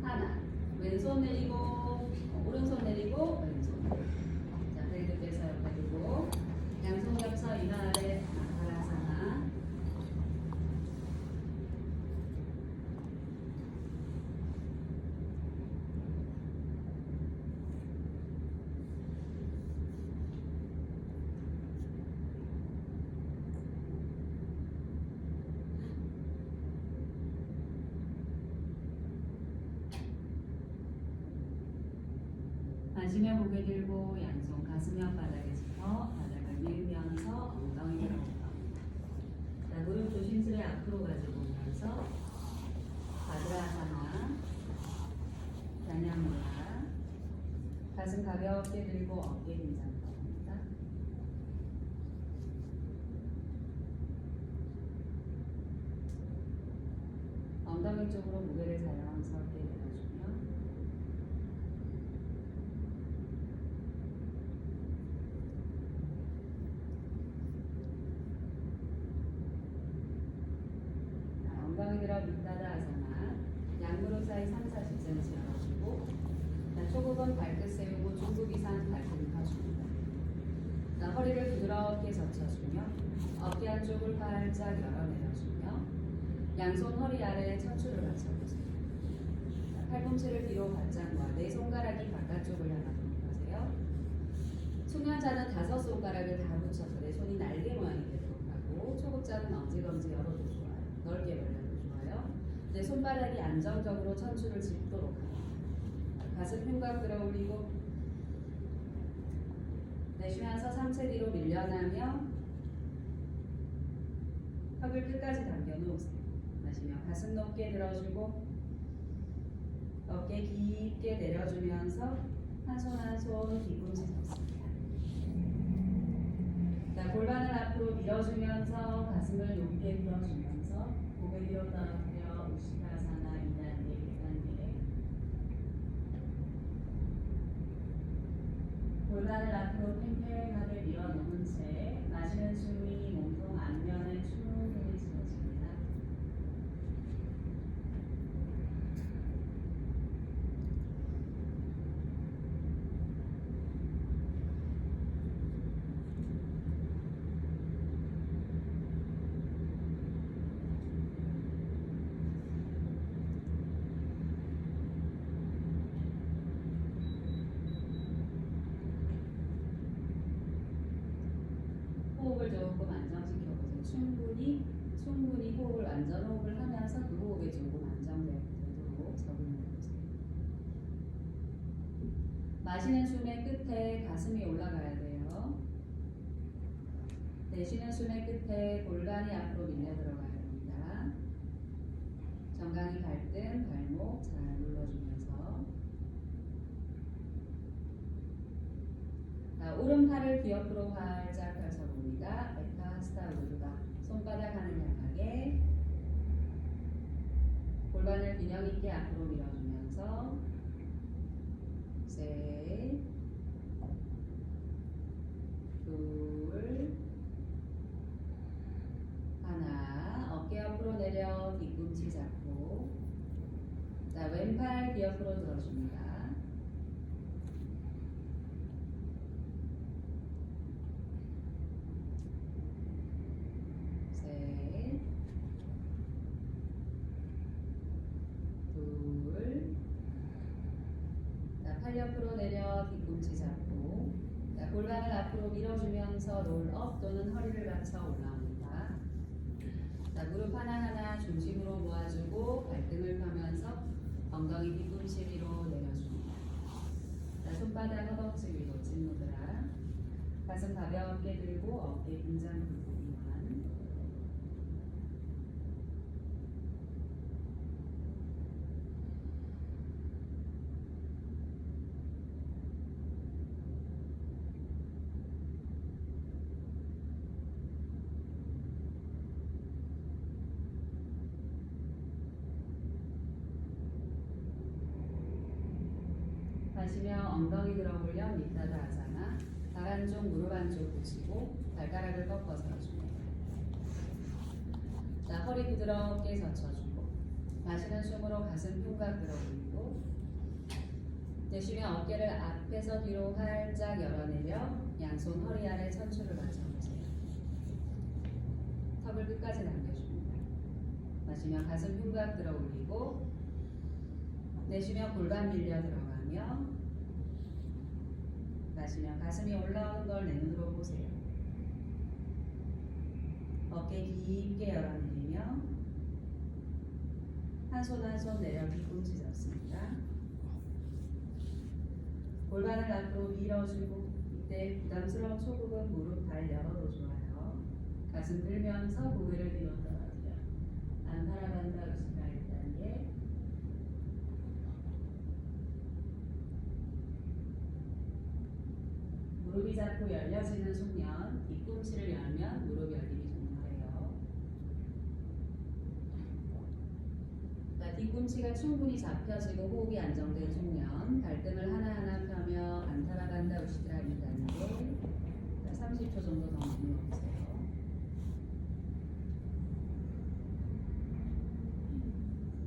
S1: 하나. 왼손 내리고, 오른손 내리고, 왼손. 자, 벨트 빼서 옆에 두고, 양손 겹쳐 이마 아래 아하라사나. 마시며 고개 들고 양손 가슴 옆 바닥에 짚어 바닥을 밀면서 엉덩이를 올라옵니다. 자, 무릎 조심스레 앞으로 가지고 오면서 바드라사나, 야냐무라. 가슴 가볍게 들고 어깨 긴장 겁니다. 엉덩이 쪽으로 무게를 자연스럽게 내려주면 엉덩이 들어 밑바다 아사나. 양무릎 사이 3-40cm 열어주고, 자, 초급은 발끝 세우고 중급 이상 발끝을 펴줍니다. 자, 허리를 부드럽게 젖혀주며 어깨 안쪽을 활짝 열어내려주며 양손 허리 아래에 척추를 받쳐보세요. 자, 팔꿈치를 뒤로 바짝 놓아 네 손가락이 바깥쪽을 향하도록 하세요. 숙련자는 5손가락을 다 붙여서 내 손이 날개 모양이 되도록 하고, 초급자는 엄지검지 열어도 좋아요. 넓게 벌려도 좋아요. 내 손바닥이 안정적으로 척추를 짚도록 합니다. 가슴 흉곽 끌어올리고 내쉬면서 상체 뒤로 밀려나며 턱을 끝까지 당겨 놓으세요. 마시며 가슴 높게 들어주고 어깨 깊게 내려주면서 한 손 한 손 뒤꿈치 잡습니다. 자, 골반을 앞으로 밀어주면서 가슴을 높게 들어주면서 고개 뒤로 떨어뜨려 우시타사나 2단계, 1단계. 골반을 앞으로 팽팽하게 밀어놓은 채 마시는 숨이 몸통 앞면을 충분히 지워집니다. 조금 안정시켜보세요. 충분히 호흡을 완전 호흡을 하면서 그 호흡에 조금 안정되도록 적응해보세요. 마시는 숨의 끝에 가슴이 올라가야 돼요. 내쉬는 숨의 끝에 골반이 앞으로 밀려 들어가야 됩니다. 정강이 갈등 발목 잘 눌러주면서 오른팔을 귀 옆으로 활짝 펼쳐봅니다. 에카하스타 우르바 손바닥 하늘 향하게 골반을 균형 있게 앞으로 밀어주면서 셋, 둘, 하나. 어깨 옆으로 내려 뒤꿈치 잡고 자 왼팔 귀 옆으로 들어줍니다. 셋, 둘, 자, 팔 옆으로 내려 뒤꿈치 잡고 자, 골반을 앞으로 밀어주면서 롤업 또는 허리를 받쳐 올라옵니다. 자, 무릎 하나하나 중심으로 모아주고 발등을 펴면서 엉덩이 뒤꿈치 위로 내려줍니다. 자, 손바닥 허벅지 위로 찐무드라 가슴 가볍게 들고 어깨 긴장 부분만 마시며 엉덩이 들어 올려 밑바닥 아사나 발 한쪽 무릎 한쪽 붙이고 발가락을 꺾어서 줍니다. 자, 허리 부드럽게 젖혀주고 마시는 숨으로 가슴 흉곽 들어 올리고 내쉬며 어깨를 앞에서 뒤로 활짝 열어내려 양손 허리 아래 천추를 맞춰보세요. 턱을 끝까지 당겨줍니다. 마시며 가슴 흉곽 들어 올리고 내쉬며 골반 밀려 들어가며 마시며 가슴이 올라오는 걸 내 눈으로 보세요. 어깨 깊게 열어내리며 한 손 한 손 내려 뒤꿈치 잡습니다. 골반을 앞으로 밀어주고 이때 부담스러운 초급은 무릎 발 열어도 좋아요. 가슴 들면서 고개를 뒤로 떨어뜨려 안타라간다 루시다 1단계 무릎이 자꾸 열려지는 숙련 뒤꿈치를 열면 무릎 열림이 종료해요. 자, 뒤꿈치가 충분히 잡혀지고 호흡이 안정된 숙련 발등을 하나하나 펴며 안타라간다 우시드라 1단계 30초 정도 더 눌러보세요.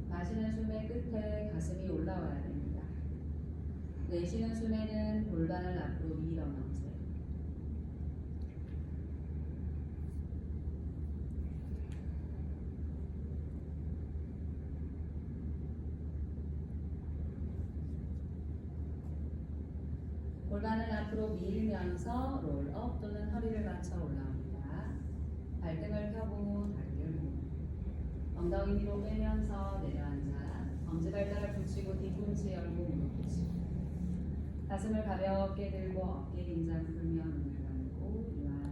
S1: 마시는 숨의 끝에 가슴이 올라와야 됩니다. 내쉬는 숨에는 골반을 앞으로 밀어넣으세요. 골반을 앞으로 밀면서 롤업 또는 허리를 받쳐 올라옵니다. 발등을 펴고 다리를 모으고 엉덩이 뒤로 빼면서 내려앉아 엄지발가락 붙이고 뒤꿈치 열고 무릎 붙이고 가슴을 가볍게 들고 어깨 긴장 풀며 눈을 감고 이완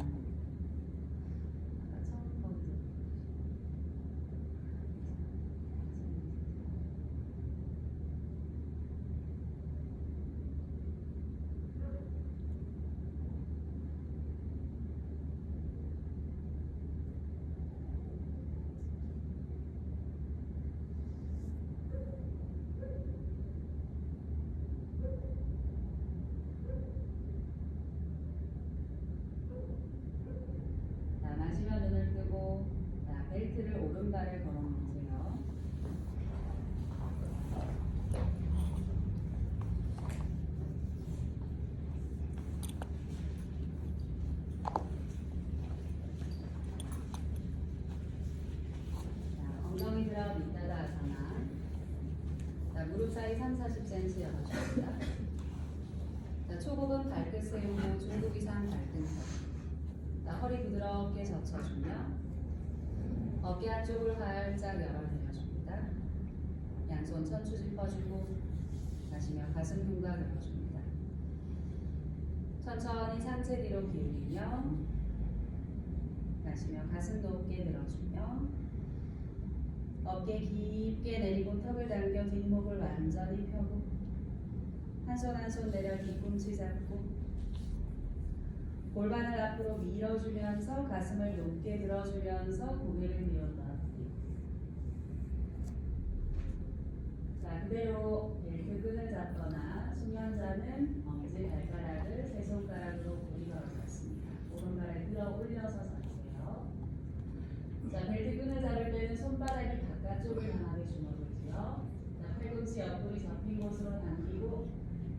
S1: 마시며 눈을 뜨고 벨트를 오른발에 걸어 놓으세요. 엉덩이 들어 밑바닥 아사나 무릎 사이 3-40cm 열어줍니다. 초급은 발끝 세우고 중급 이상 발등 서 자, 허리 부드럽게 젖혀주며 어깨 한쪽을 활짝 열어내려줍니다. 양손 천추 짚어주고 마시며 가슴 흉곽 열어줍니다. 천천히 상체 뒤로 기울이며 마시며 가슴 높게 들어주며 어깨 깊게 내리고 턱을 당겨 뒷목을 완전히 펴고 한 손 한 손 내려 뒤꿈치 잡고 골반을 앞으로 밀어주면서 가슴을 높게 들어주면서 고개를 밀어넣기. 자, 그대로 벨트 끈을 잡거나 숙련자는 엄지 발가락을 세 손가락으로 고리 걸어놨습니다. 오른발을 들어 올려서 서세요. 자, 벨트 끈을 잡을 때는 손바닥이 바깥쪽을 향하게 주먹을지요. 자, 팔꿈치 옆구리 접힌 곳으로 당기고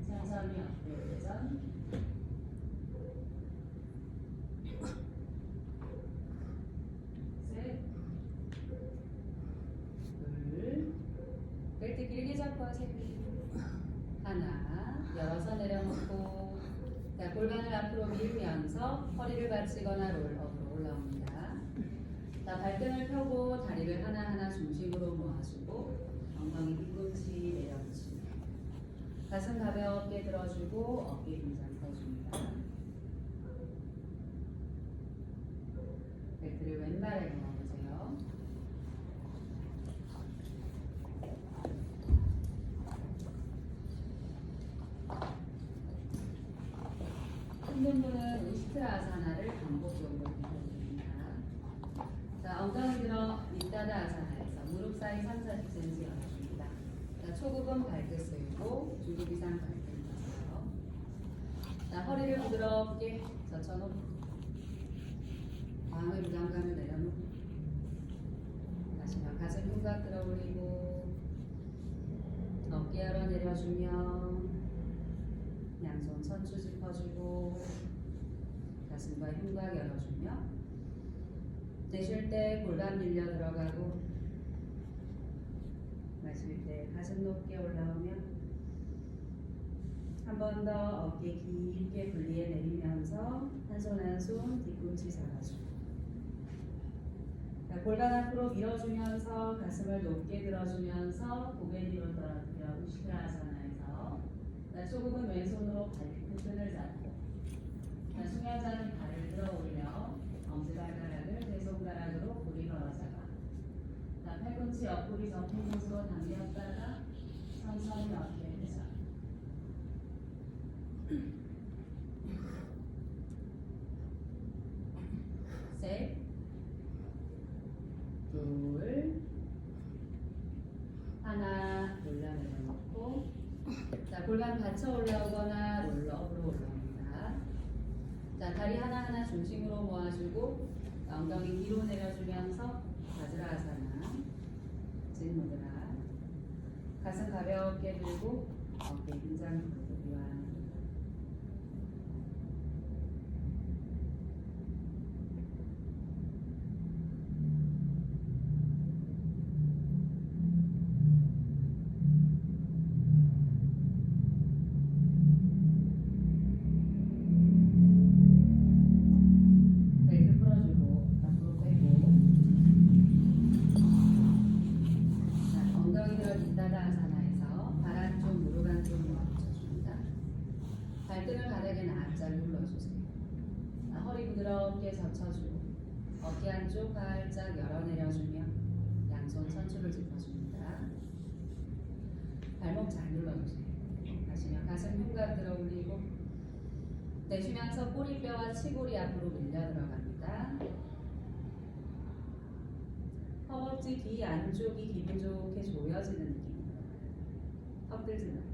S1: 천천히 어깨 회전. 셋, 둘, 벨트 길게 잡고 하세요. 하나, 열어서 내려놓고 자, 골반을 앞으로 밀면서 허리를 받치거나 롤업으로 올라옵니다. 자, 발등을 펴고 다리를 하나하나 중심으로 모아주고 엉덩이 뒤꿈치 내려붙입니다. 가슴 가볍게 들어주고 어깨 긴장 펴줍니다. 벨트를 왼발에 놓아보세요. 힘든 분은 우시트라아사나를 반복적으로 해드립니다. 자, 엉덩이 들어 밑다다 아사나에서 무릎 사이 3-40cm 열어줍니다. 자, 초급은 발끝 세우고 중급 이상 발끝 펴세요. 자, 허리를 부드럽게 젖혀놓고 마음의 부담감을 내려놓고 마시며 가슴 흉곽 들어올리고 어깨 열어 내려주며 양손 천추 짚어주고 가슴과 흉곽 열어주며 내쉴 때 골반 밀려 들어가고 마실 때 가슴 높게 올라오며 한 번 더 어깨 깊게 분리해 내리면서 한 손 한 손 뒤꿈치 잡아주고 골반 앞으로 밀어주면서 가슴을 높게 들어주면서 고개 뒤로 떨어뜨려 우시트라아사나에서 초급은 왼손으로 발끝을 잡고 숙련자는 발을 들어 올려 엄지발가락을 세 손가락으로 고리 걸어 잡아 팔꿈치 옆구리 접힌 곳으로 당겼다가 천천히 어깨 회전. 셋, 둘, 하나, 올려내려놓고 자, 골반 받쳐 올라오거나 롤러업으로 올라옵니다. 자, 다리 하나하나 중심으로 모아주고 엉덩이 뒤로 내려주면서 바즈라아사나, 진무드라. 가슴 가볍게 들고 어깨 긴장 부르기와 부드럽게 젖혀주고 어깨 한쪽 활짝 열어내려주며 양손 천추를 짚어줍니다. 발목 잘 눌러주세요. 마시며 가슴 흉곽 들어올리고 내쉬면서 꼬리뼈와 치골이 앞으로 밀려 들어갑니다. 허벅지 뒤 안쪽이 기분 좋게 조여지는 느낌입니다. 턱 들지 말고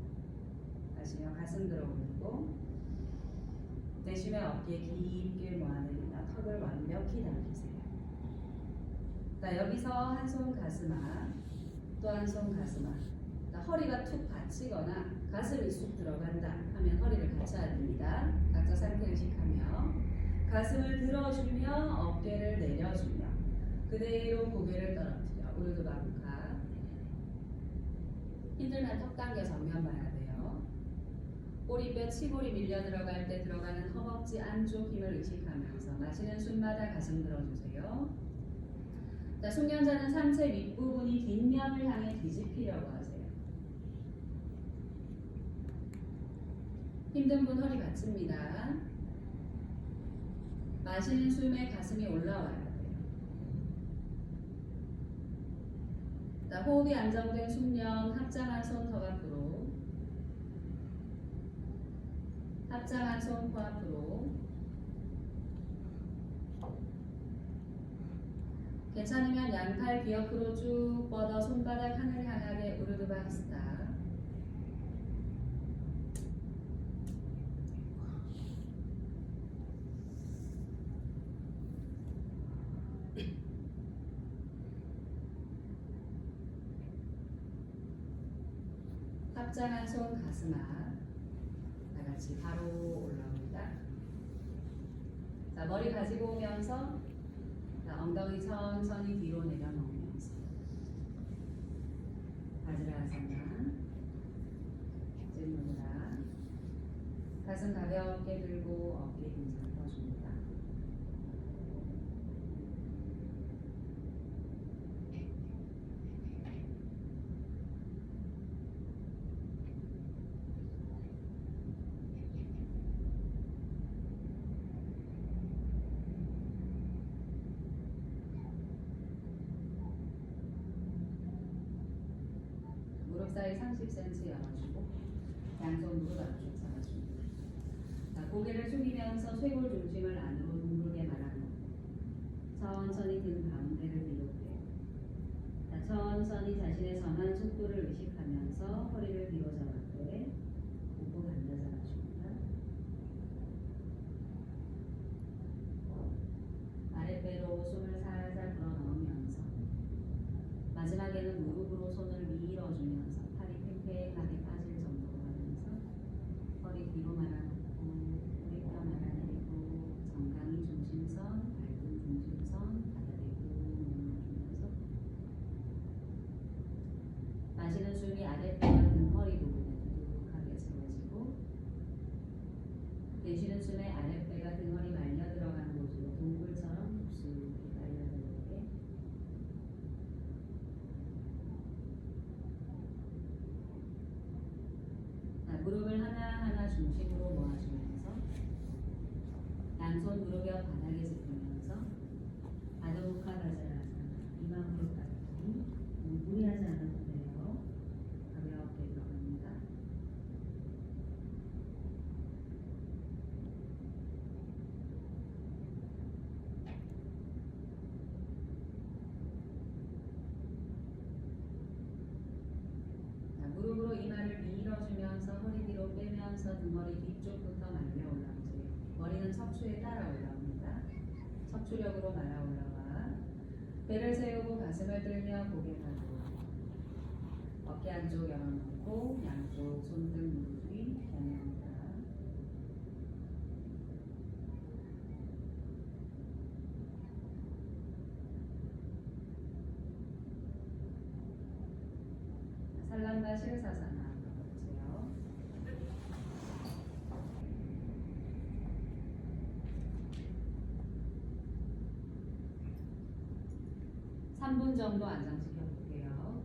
S1: 마시며 가슴 들어올리고 내쉬며 어깨 깊게 모아내리며 턱을 완벽히 당기세요. 자, 여기서 한 손 가슴 또 한 손 가슴 허리가 툭 받치거나 가슴이 쑥 들어간다 하면 허리를 받쳐야 됩니다. 각자 상태 의식하며 가슴을 들어주며 어깨를 내려주며 그대로 고개를 떨어뜨려 우르드바부카. 힘들면 턱 당겨 정면 봐야 돼요. 꼬리뼈 치골이 밀려 들어갈 때 들어가는 허벅지 안쪽 힘을 의식하면서 마시는 숨마다 가슴 들어주세요. 자, 숙련자는 상체 윗부분이 뒷면을 향해 뒤집히려고 하세요. 힘든 분 허리 받칩니다. 마시는 숨에 가슴이 올라와야 돼요. 자, 호흡이 안정된 숙련, 합장한 손 턱 앞으로, 합장한 손 코 앞으로. 괜찮으면 양팔 귀 옆으로 쭉 뻗어 손바닥 하늘 향하게 우르드바스타. 합장한 손 가슴 앞. 다같이 바로 올라옵니다. 자, 머리 가지고 오면서 자, 엉덩이 천천히 뒤로 내려놓으면서 바지라아사나 찐무라. 가슴 가볍게 들고 어깨 긴장 펴줍니다. 무릎 사이 30cm 열어주고 양손 무릎 앞쪽 잡아줍니다. 자, 고개를 숙이면서 쇄골 중심을 안으로 둥글게 말아놓고 천천히 등 가운데를 뒤로 빼요. 자, 천천히 자신의 전환 속도를 의식하면서 허리를 뒤로 잡았되 복부 반대 잡아줍니다. 아랫배로 숨을 살살 불어넣으면서 마지막에는 무릎으로 손을 밀어주면서 팔이 팽팽하게 빠질 정도로 하면서 허리 뒤로 말아놓고 허리뼈 말아내리고 정강이 중심선, 발등 중심선 바닥에 꾹 눌러주면서 마시는 숨이 아랫배와 등 허리 부분에 두둑하게 채워지고 내쉬는 숨에 아랫배가 등 허리 말려 들어가는 곳으로 동굴처럼 깊숙이 빨려들게. 무릎을 하나하나 중심으로 모아주면서 양손 무릎 옆 바닥에 짚으면서 아드무카 바자라사나 이마 무릎 닫기. 무리하지 않아도 돼요. 가볍게 들어갑니다. 무릎으로 이마를 밀어주면서 허리 뒤로 빼면서 등머리 뒤쪽부터 말려 올라오세요. 머리는 척추에 따라 올라옵니다. 척추력으로 말아 올라와 배를 세우고 가슴을 들며 고개 가고 어깨 안쪽 열어놓고 양쪽 손등 무릎 위 겨냥합니다. 살란바 실사사나 해보세요. 3분 정도 안정시켜 볼게요.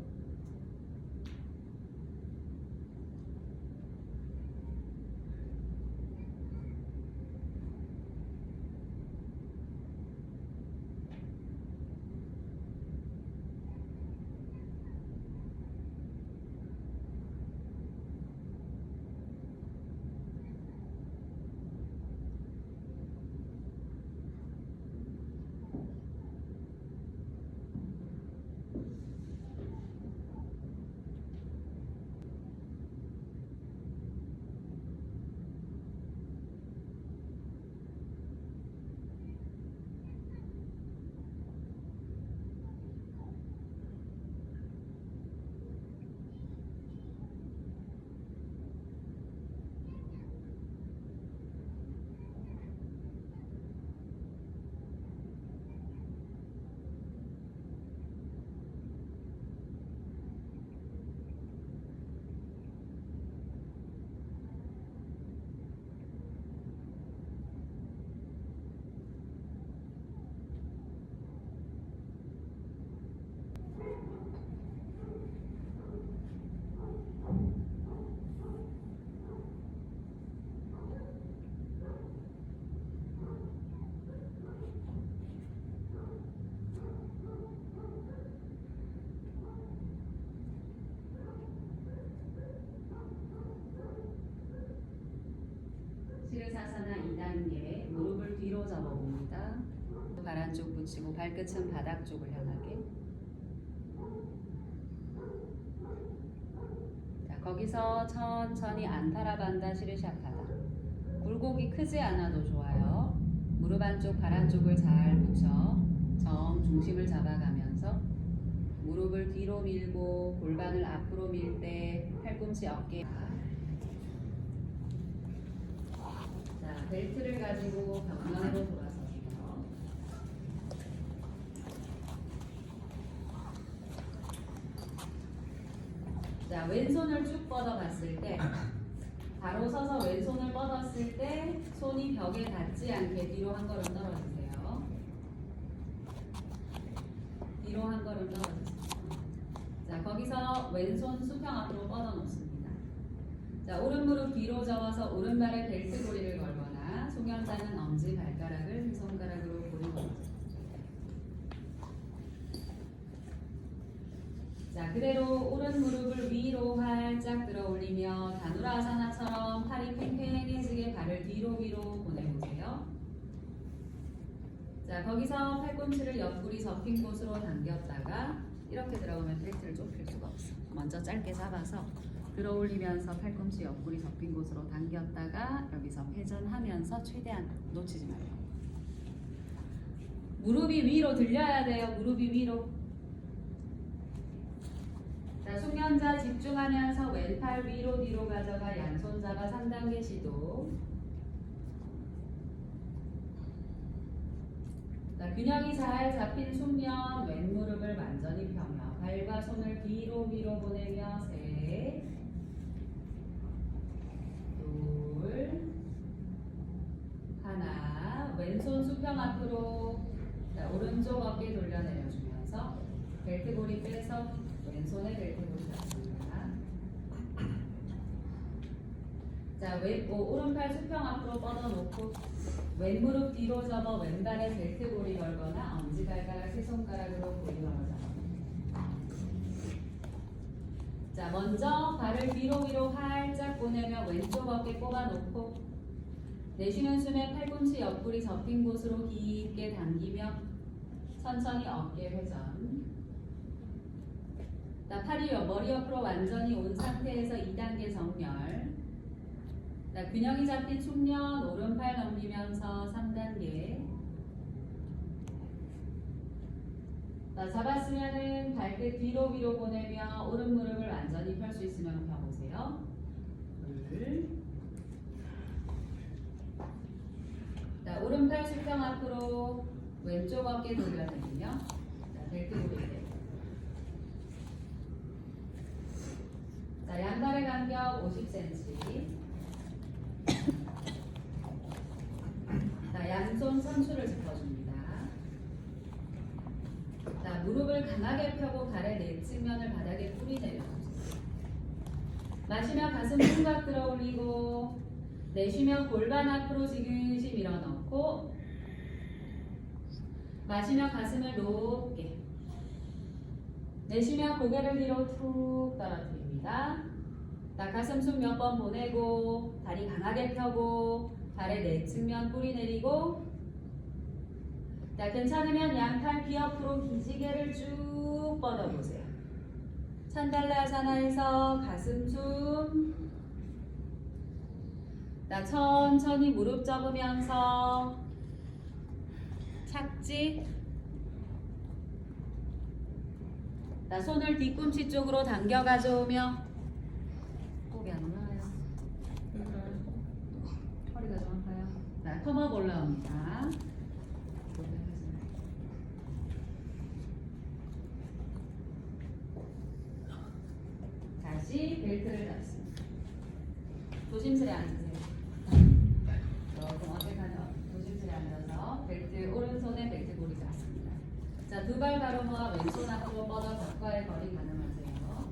S1: 사사나 2단계 무릎을 뒤로 접어봅니다. 발 안쪽 붙이고 발끝은 바닥 쪽을 향하게. 자, 거기서 천천히 안타라반다 시르샤파다. 굴곡이 크지 않아도 좋아요. 무릎 안쪽 발 안쪽을 잘 붙여 정 중심을 잡아가면서 무릎을 뒤로 밀고 골반을 앞으로 밀 때 팔꿈치 어깨. 자, 벨트를 가지고 벽면으로 돌아서세요. 자, 왼손을 쭉 뻗어봤을 때 바로 서서 왼손을 뻗었을 때 손이 벽에 닿지 않게 뒤로 한 걸음 떨어지세요. 뒤로 한 걸음 떨어지세요. 자, 거기서 왼손 수평 앞으로 뻗어 놓습니다. 자, 오른 무릎 뒤로 접어서 오른발에 벨트 고리를 걸거나 송연자는 엄지 발가락을 세 손가락으로 고리 걸어주세요. 자, 그대로 오른 무릎을 위로 활짝 들어 올리며 다누라아사나처럼 팔이 팽팽해지게 발을 뒤로 위로 보내보세요. 자, 거기서 팔꿈치를 옆구리 접힌 곳으로 당겼다가 이렇게 들어오면 벨트를 좁힐 수가 없어. 먼저 짧게 잡아서 들어 올리면서 팔꿈치 옆구리 접힌 곳으로 당겼다가 여기서 회전하면서 최대한 놓치지 말고. 무릎이 위로 들려야 돼요. 무릎이 위로. 자, 숙련자 집중하면서 왼팔 위로 뒤로 가져가 양손 잡아 3단계 시도. 자, 균형이 잘 잡힌 숙련 왼무릎을 완전히 펴며 발과 손을 뒤로 위로 보내며 셋, 둘, 하나. 왼손 수평 앞으로. 자, 오른쪽 어깨 돌려 내려주면서 벨트 고리 빼서 왼손에 벨트 고리 잡습니다. 자, 오른팔 수평 앞으로 뻗어놓고 왼무릎 뒤로 접어 왼발에 벨트 고리 걸거나 엄지발가락 세 손가락으로 고리 걸어 잡아줍니다. 자, 먼저 발을 뒤로 위로 활짝 보내며 왼쪽 어깨 꼽아놓고 내쉬는 숨에 팔꿈치 옆구리 접힌 곳으로 깊게 당기며 천천히 어깨 회전. 자, 팔이 머리 옆으로 완전히 온 상태에서 2단계 정렬. 자, 균형이 잡힌 숙련 오른팔 넘기면서 3단계. 자, 잡았으면은 발끝 뒤로 위로 보내며 오른 무릎을 완전히 펼 수 있으면 펴보세요. 둘. 자, 오른팔 수평 앞으로 왼쪽 어깨 돌려내리며 자, 벨트 고리 대. 자, 양발의 간격 50cm. 자, 양손 선수를 짚어줍니다. 자, 무릎을 강하게 펴고 발의 내측면을 바닥에 뿌리 내려주세요. 마시며 가슴 흉곽 들어 올리고 내쉬며 골반 앞으로 지그시 밀어넣고 마시며 가슴을 높게 내쉬며 고개를 뒤로 툭 떨어뜨립니다. 자, 가슴 숨 몇 번 보내고 다리 강하게 펴고 발의 내측면 뿌리 내리고. 자, 괜찮으면 양팔 귀 옆으로 기지개를 쭉 뻗어보세요. 찬달라아사나에서 가슴 숨. 자, 천천히 무릎 접으면서 착지. 자, 손을 뒤꿈치 쪽으로 당겨 가져오며 목이 안 나와요. 허리가 좀 아파요. 자, 컴업 올라옵니다. 다시 벨트를 잡습니다. 조심스레 앉으세요. 조금 어색하죠? 조심스레 앉아서 벨트 오른손에 벨트 고리 잡습니다. 자, 두 발 바로 모아 왼손 앞으로 뻗어 벽과의 거리 가늠하세요.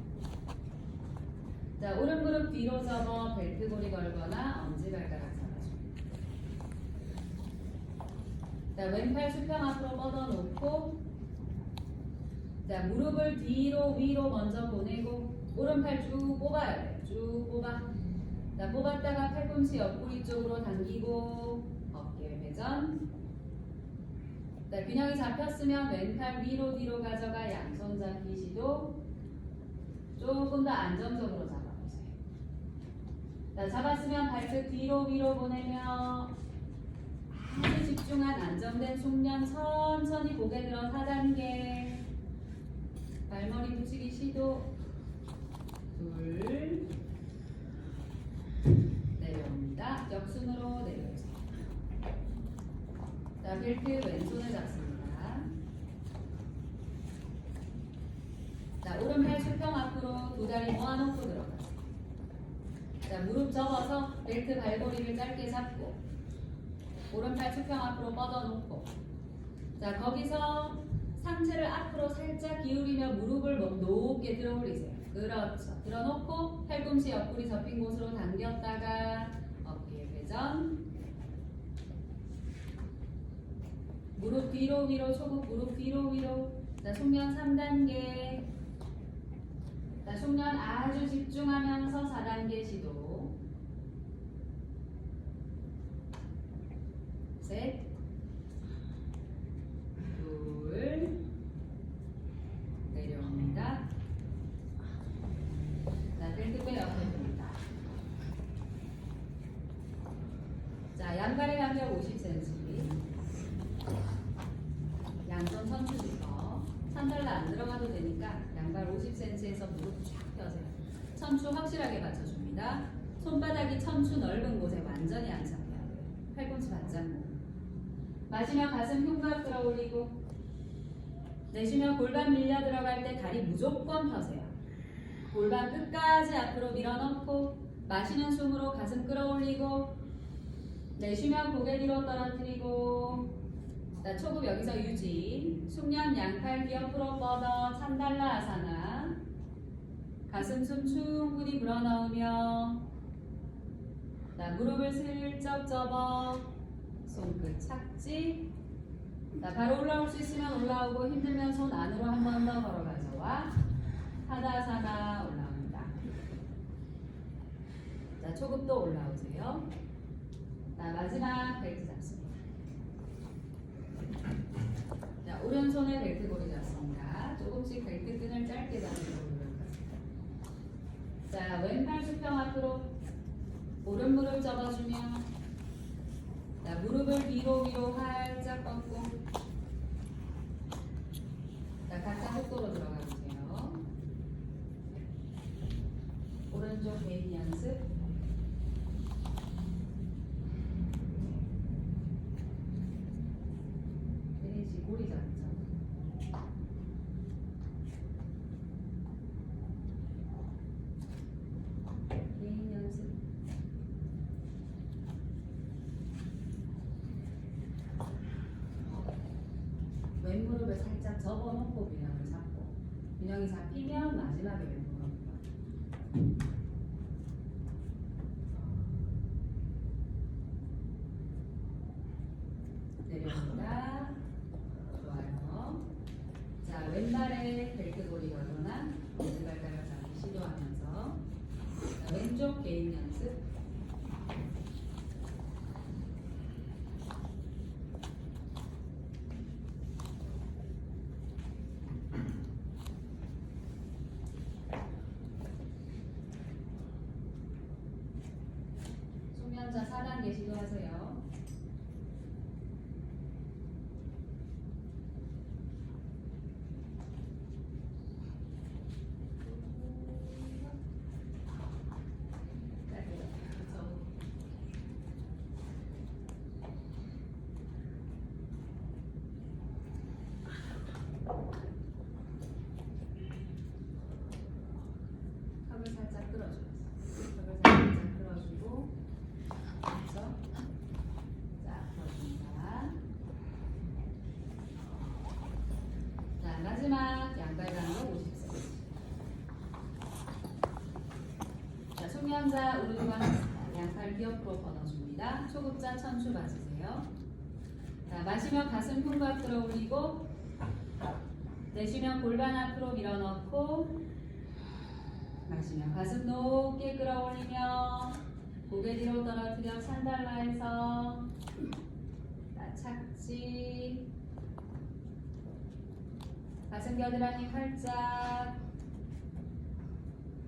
S1: 자, 오른 무릎 뒤로 접어 벨트 고리 걸거나 엄지발가락 잡아줍니다. 자, 왼팔 수평 앞으로 뻗어 놓고 자, 무릎을 뒤로 위로 먼저 보내고 오른팔 쭉 뽑아야 돼요. 쭉 뽑아. 자, 뽑았다가 팔꿈치 옆구리 쪽으로 당기고 어깨 회전. 자, 균형이 잡혔으면 왼팔 위로 뒤로 가져가 양손 잡기 시도. 조금 더 안정적으로 잡아보세요. 자, 잡았으면 발끝 뒤로 위로 보내며 아주 집중한 안정된 숙련. 천천히 고개 들어 4단계. 발머리 붙이기 시도. 둘. 내려옵니다. 역순으로 내려오세요. 자, 벨트 왼손을 잡습니다. 자, 오른팔 수평 앞으로 두 다리 모아놓고 들어가세요. 자, 무릎 접어서 벨트 발고리를 짧게 잡고 오른팔 수평 앞으로 뻗어놓고, 자, 거기서 상체를 앞으로 살짝 기울이며 무릎을 높게 들어 올리세요. 그렇죠. 들어놓고 팔꿈치 옆구리 접힌 곳으로 당겼다가 어깨 회전. 무릎 뒤로 위로, 초급 무릎 뒤로 위로. 자, 숙련 3단계. 자, 숙련 아주 집중하면서 4단계 시도. 셋, 둘, 내려옵니다. 자, 벨트 빼 옆에 둡니다. 자, 양발의 간격 50cm. 양손 천추부터. 산달라 안 들어가도 되니까 양발 50cm에서 무릎 쫙 펴세요. 천추 확실하게 받쳐줍니다. 손바닥이 천추 넓은 곳에 완전히 안착해야 돼요. 팔꿈치 바짝 모으고. 마시며 가슴 흉곽 끌어올리고, 내쉬며 골반 밀려 들어갈 때 다리 무조건 펴세요. 골반 끝까지 앞으로 밀어넣고, 마시는 숨으로 가슴 끌어올리고, 내쉬면 고개 뒤로 떨어뜨리고. 자, 초급 여기서 유지. 숙련 양팔 귀 옆으로 뻗어 찬달라 아사나. 가슴 숨 충분히 불어넣으며, 자, 무릎을 슬쩍 접어 손끝 착지. 자, 바로 올라올 수 있으면 올라오고, 힘들면 손 안으로 한 번 더 걸어가져와 타다사나 올라옵니다. 자, 초급도 올라오세요. 자, 마지막 벨트 잡습니다. 자, 오른손에 벨트 고리 잡습니다. 조금씩 벨트 끈을 짧게 잡는 자, 왼팔 수평 앞으로 오른 무릎 접어주며, 자, 무릎을 위로 활짝 뻗고, 자, 각자 속도로 들어가 보세요. 오른쪽 개인 연습. 내리시 고리 잡죠. 개인 연습. 왼무릎을 살짝 접어놓고 균형을 잡고, 균형이 잡히면 마지막에 왼무릎 내려옵니다. 좋아요. 자, 왼발에 벨트 고리 걸거나 엄지발가락 잡기 시도하면서, 자, 왼쪽 개인 연습. 숙련자 4단계 시도하세요. 턱을 살짝 끌어줘요. 턱을 살짝 끌어주고, 그렇죠? 자, 풀어줍니다. 자, 마지막 양발 간격 50cm. 자, 숙련자 오른발 양팔 귀 옆으로 걷어줍니다. 초급자 천추 맞으세요. 자, 마시며 가슴 흉곽 끌어올리고, 내쉬면 골반 앞으로 밀어넣고, 마시며 가슴 높게 끌어올리며, 고개 뒤로 떨어뜨려 찬달라에서 착지. 가슴 겨드랑이 활짝.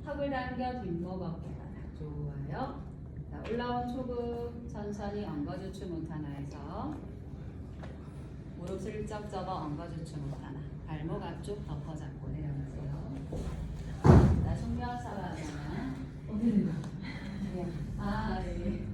S1: 턱을 당겨 뒷목 어깨 바닥. 좋아요. 자, 올라온 초급 천천히 엉거주춤 우타나에서 무릎 슬쩍 접어 엉거주춤 우타나. 발목 앞쪽 덮어 잡고 내려가세요. 자, 숙면사바나. 아, 예.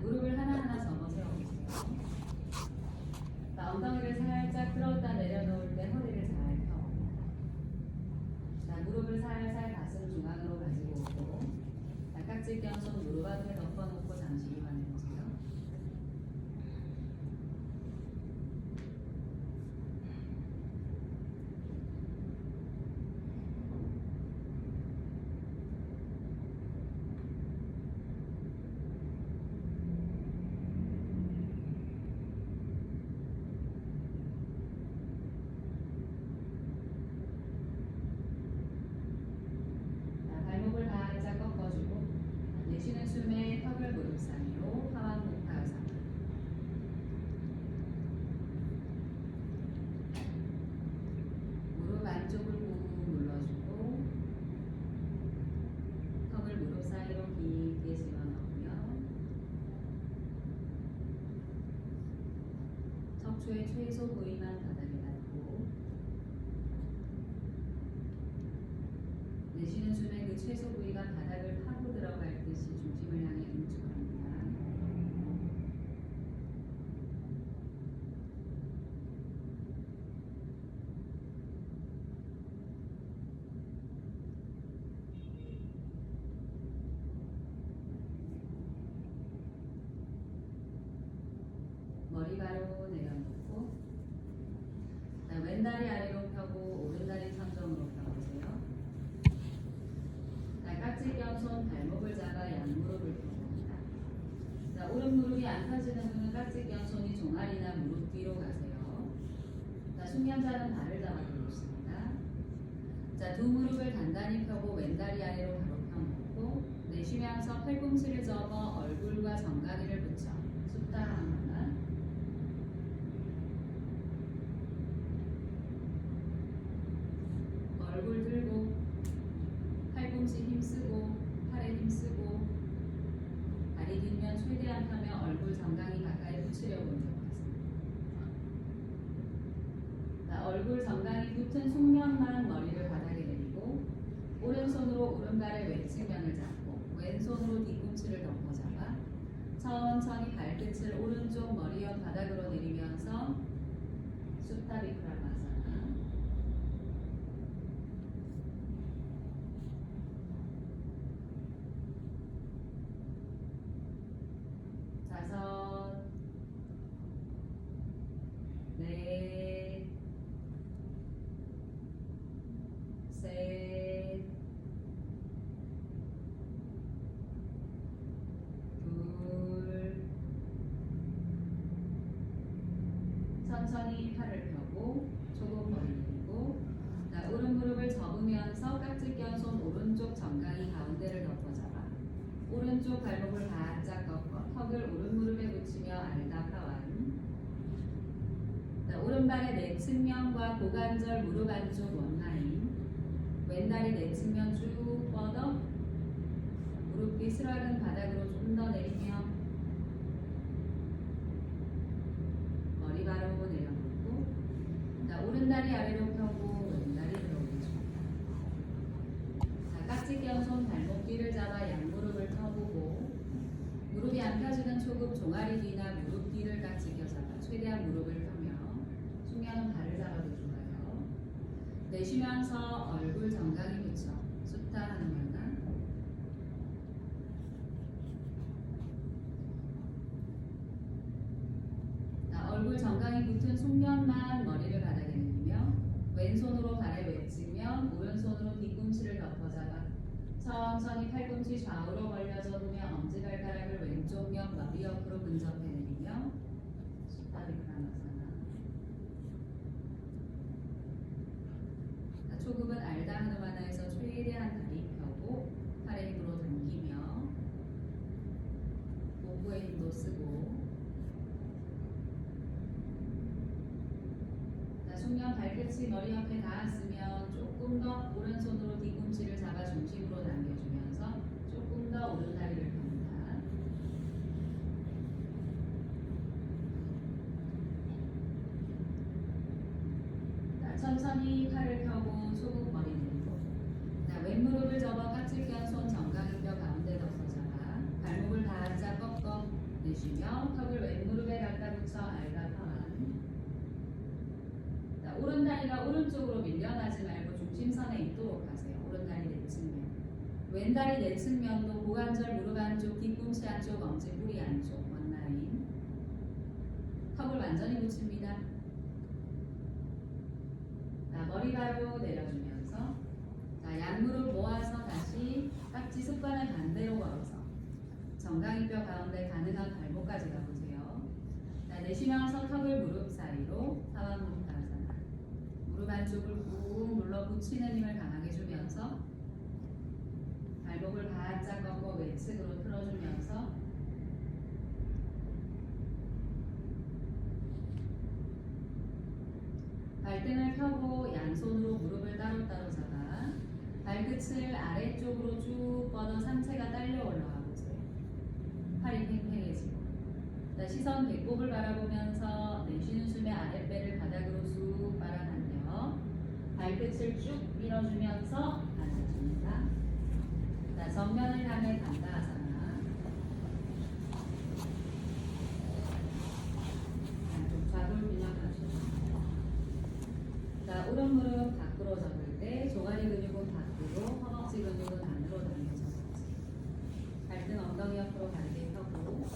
S1: 무릎을 하나하나 접어 세워보세요. 자, 엉덩이를 살짝 들었다 내려놓을 때 허리를 잘 펴. 자, 무릎을 살살 가슴 중앙으로 가지고 오고, 깍지 껴손 무릎 앞에 덮어놓고 잠시 이완해보세요. 발목을 바짝 꺾어주고 내쉬는 숨에 턱을 무릎 사이로 하완목 하여상. 무릎 안쪽을 꾹 눌러주고 턱을 무릎 사이로 깊게 집어넣으며 척추의 최소 부위만 바닥에 닿고 내쉬는 숨에 그 최소 부위가 바닥을 파고 들어갈 듯이 중심을 향해 응축합니다. 머리 바로 내려놓고 왼다리 아래로 펴고 오른다리 천정으로 펴보세요. 깍지 껴 손 발목을 잡아 양무릎을 펴봅니다. 자, 오른 무릎이 안 펴지는 분은 깍지 껴 손이 종아리나 무릎 뒤로 가세요. 자, 숙련자는 발을 잡아 놓습니다. 자, 두 무릎을 단단히 펴고 왼다리 아래로 바로 펴놓고 내쉬면서 팔꿈치를 접어 얼굴과 정강이를 붙여 숫다 하나만. 얼굴 들고 팔꿈치 힘쓰고 팔에 힘쓰고 다리 뒷면 최대한 펴며 얼굴 정강이 가까이 붙이려고 노력하세요. 자, 얼굴 정강이 붙은 숙면만 머리를 바닥에 내리고 오른손으로 오른발의 외측면을 잡고 왼손으로 뒤꿈치를 덮어 잡아 천천히 발끝을 오른쪽 머리 옆 바닥으로 내리면서 숫다 비크라마사나. 다섯, 넷, 셋, 둘. 천천히 팔을 펴고 조금 벌리고 오른 무릎을 접으면서 깍지 껴 손 오른쪽 정강이 가운데를 덮어 잡아 오른쪽 발목을 바짝 꺾어 턱을 오른 무릎에 붙이며 알다 하완. 오른발의 내측면과 고관절 무릎 안쪽 원라인. 왼다리 내측면 쭉 뻗어 무릎 뒤 스락은 바닥으로 좀 더 내리며 머리 바로 내려놓고 오른다리 아래로 펴고 왼다리 들어오겠습니다. 깍지 껴 손 발목 뒤를 잡아 양무릎을 펴보고 무릎이 안 펴지는 초급 종아리 뒤나 무릎 뒤를 깍지 껴 잡아 최대한 무릎을 펴며 숙련은 발을 잡아도 좋아요. 내쉬면서 얼굴 정강이 붙여 숫다 하는 만남. 팔꿈치 좌우로 벌려져 보며 엄지발가락을 왼쪽 옆 머리 옆으로 근접해 내리며 수타비크라마사나. 초급은 알다 하누마나에서 최대한 다리 펴고 팔의 힘으로 당기며 복부의 힘도 쓰고. 숙련 발끝이 머리 옆에 닿았으면 조금 더 오른손으로 뒤꿈치를 잡아 중심으로 당겨주면서 조금 더 오른다리를 펴니다. 천천히 팔을 펴고 소국 머리 내리고. 왼무릎을 접어 깍지 껴 손 정강이뼈 가운데 덮어 잡아 발목을 바짝 꺾어 내쉬며 턱을 왼무릎에 갖다 붙여 알가 펴. 오른다리가 오른쪽으로 밀려나지 말고 중심선에 있도록 하세요. 오른다리 내측면. 왼다리 내측면도 고관절 무릎 안쪽, 뒤꿈치 안쪽, 엄지 뿌리 안쪽, 원라인. 턱을 완전히 붙입니다. 머리 바로 내려주면서 양무릎 모아서 다시 깍지 습관을 반대로 걸어서 정강이뼈 가운데 가능한 발목까지 가보세요. 내쉬면서 턱을 무릎 사이로 사완무타사나. 무릎 안쪽을 꾹 눌러 붙이는 힘을 강하게 주면서 발목을 바짝 꺾고 외측으로 틀어주면서 발등을 펴고 양손으로 무릎을 따로따로 잡아 발끝을 아래쪽으로 쭉 뻗어 상체가 딸려 올라가 보세요. 팔이 팽팽해지고. 시선 배꼽을 바라보면서 내쉬는 숨에 아랫배를 바닥으로 쑥 빨아당겨 발끝을 쭉 밀어주면서 앉아줍니다. 정면을 향해 단다하사나. 안쪽 좌골 균형 맞춰줍니다. 오른 무릎 밖으로 접을 때 종아리 근육은 밖으로, 허벅지 근육은 안으로 당겨져보세요. 발등 엉덩이 옆으로 바르게 펴고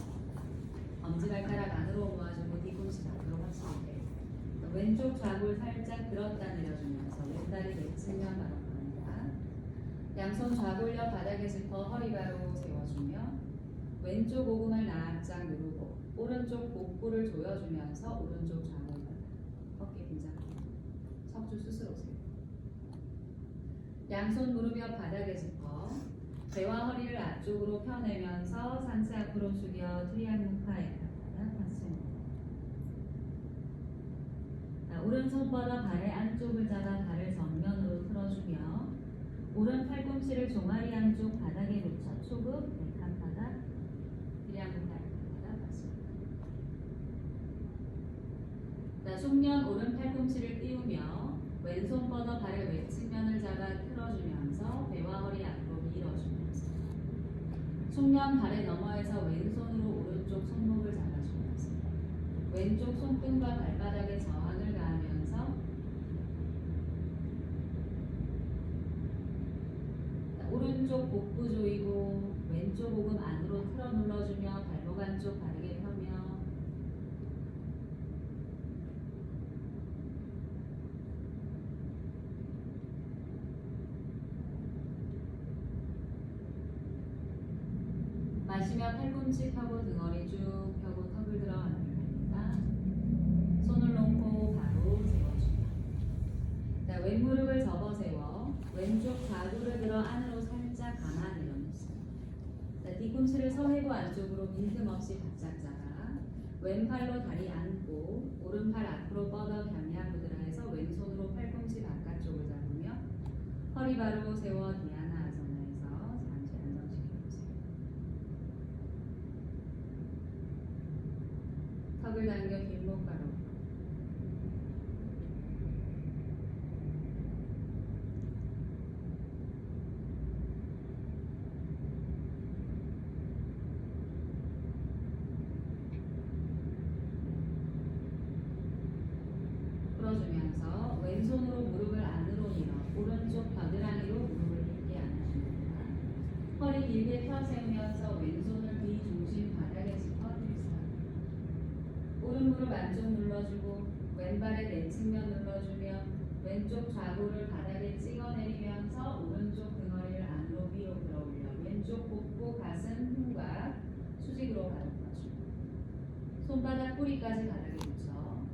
S1: 엄지발가락 안으로 모아주고 뒤꿈치 밖으로 확실히 빼고. 왼쪽 좌골 살짝 들었다 내려주면서 왼다리 내측면 바로 갑니다. 양손 좌골 옆 바닥에 짚어 허리 바로 세워주며 왼쪽 오금을 납작 누르고 오른쪽 복부를 조여주면서 오른쪽 좌골 바닥 어깨 긴장. 척추 스스로 세우고. 양손 무릎 옆 바닥에 짚어 배와 허리를 앞쪽으로 펴내면서 상체 앞으로 숙여 트리앙무카에 받습니다. 오른손 뻗어 발의 안쪽을 잡아 발을 정면으로 틀어주며 오른 팔꿈치를 종아리 안쪽 바닥에 붙여 초급 백합바닥 트리앙무카에 받습니다. 숙련 오른 팔꿈치를 띄우며 왼손 뻗어 발의 외측면을 잡아 틀어주면서 배와 허리 앞으로 밀어주면서 숙련 발의 너머에서 왼손으로 오른쪽 손목을 잡아주면서 왼쪽 손등과 발바닥에 저항을 가하면서 오른쪽 복부 조이고 왼쪽 오금 안으로 틀어 눌러주며 발목 안쪽 바르게 펴며 마시며 팔꿈치 펴고 등허리 쭉 펴고 턱을 들어 앉습니다. 손을 놓고 바로 세워주며 왼무릎을 접어 세워 왼쪽 좌구를 들어 안으로 살짝 감아 내려놓습니다. 뒤꿈치를 서해부 안쪽으로 빈틈없이 바짝 잡아 왼팔로 다리 안고 오른팔 앞으로 뻗어 경야무드라에서 왼손으로 팔꿈치 바깥쪽을 잡으며 허리 바로 세워 디아나 아사나에서 잠시 안정시켜보세요. 턱을 당겨 뒷목 바로 풀어주면서 왼손으로 무릎을 안으로 밀어 오른쪽 겨드랑이로 무릎을 깊게 안아줍니다. 허리 길게 펴 세우면서 왼손을 뒤 중심 바닥에 짚어 들이습니다. 오른 무릎 안쪽 눌러주고 왼발의 내측면 눌러주며 왼쪽 좌골을 바닥에 찍어내리면서 오른쪽 등허리를 안으로 위로 들어올려 왼 꼬리까지 바닥에 붙여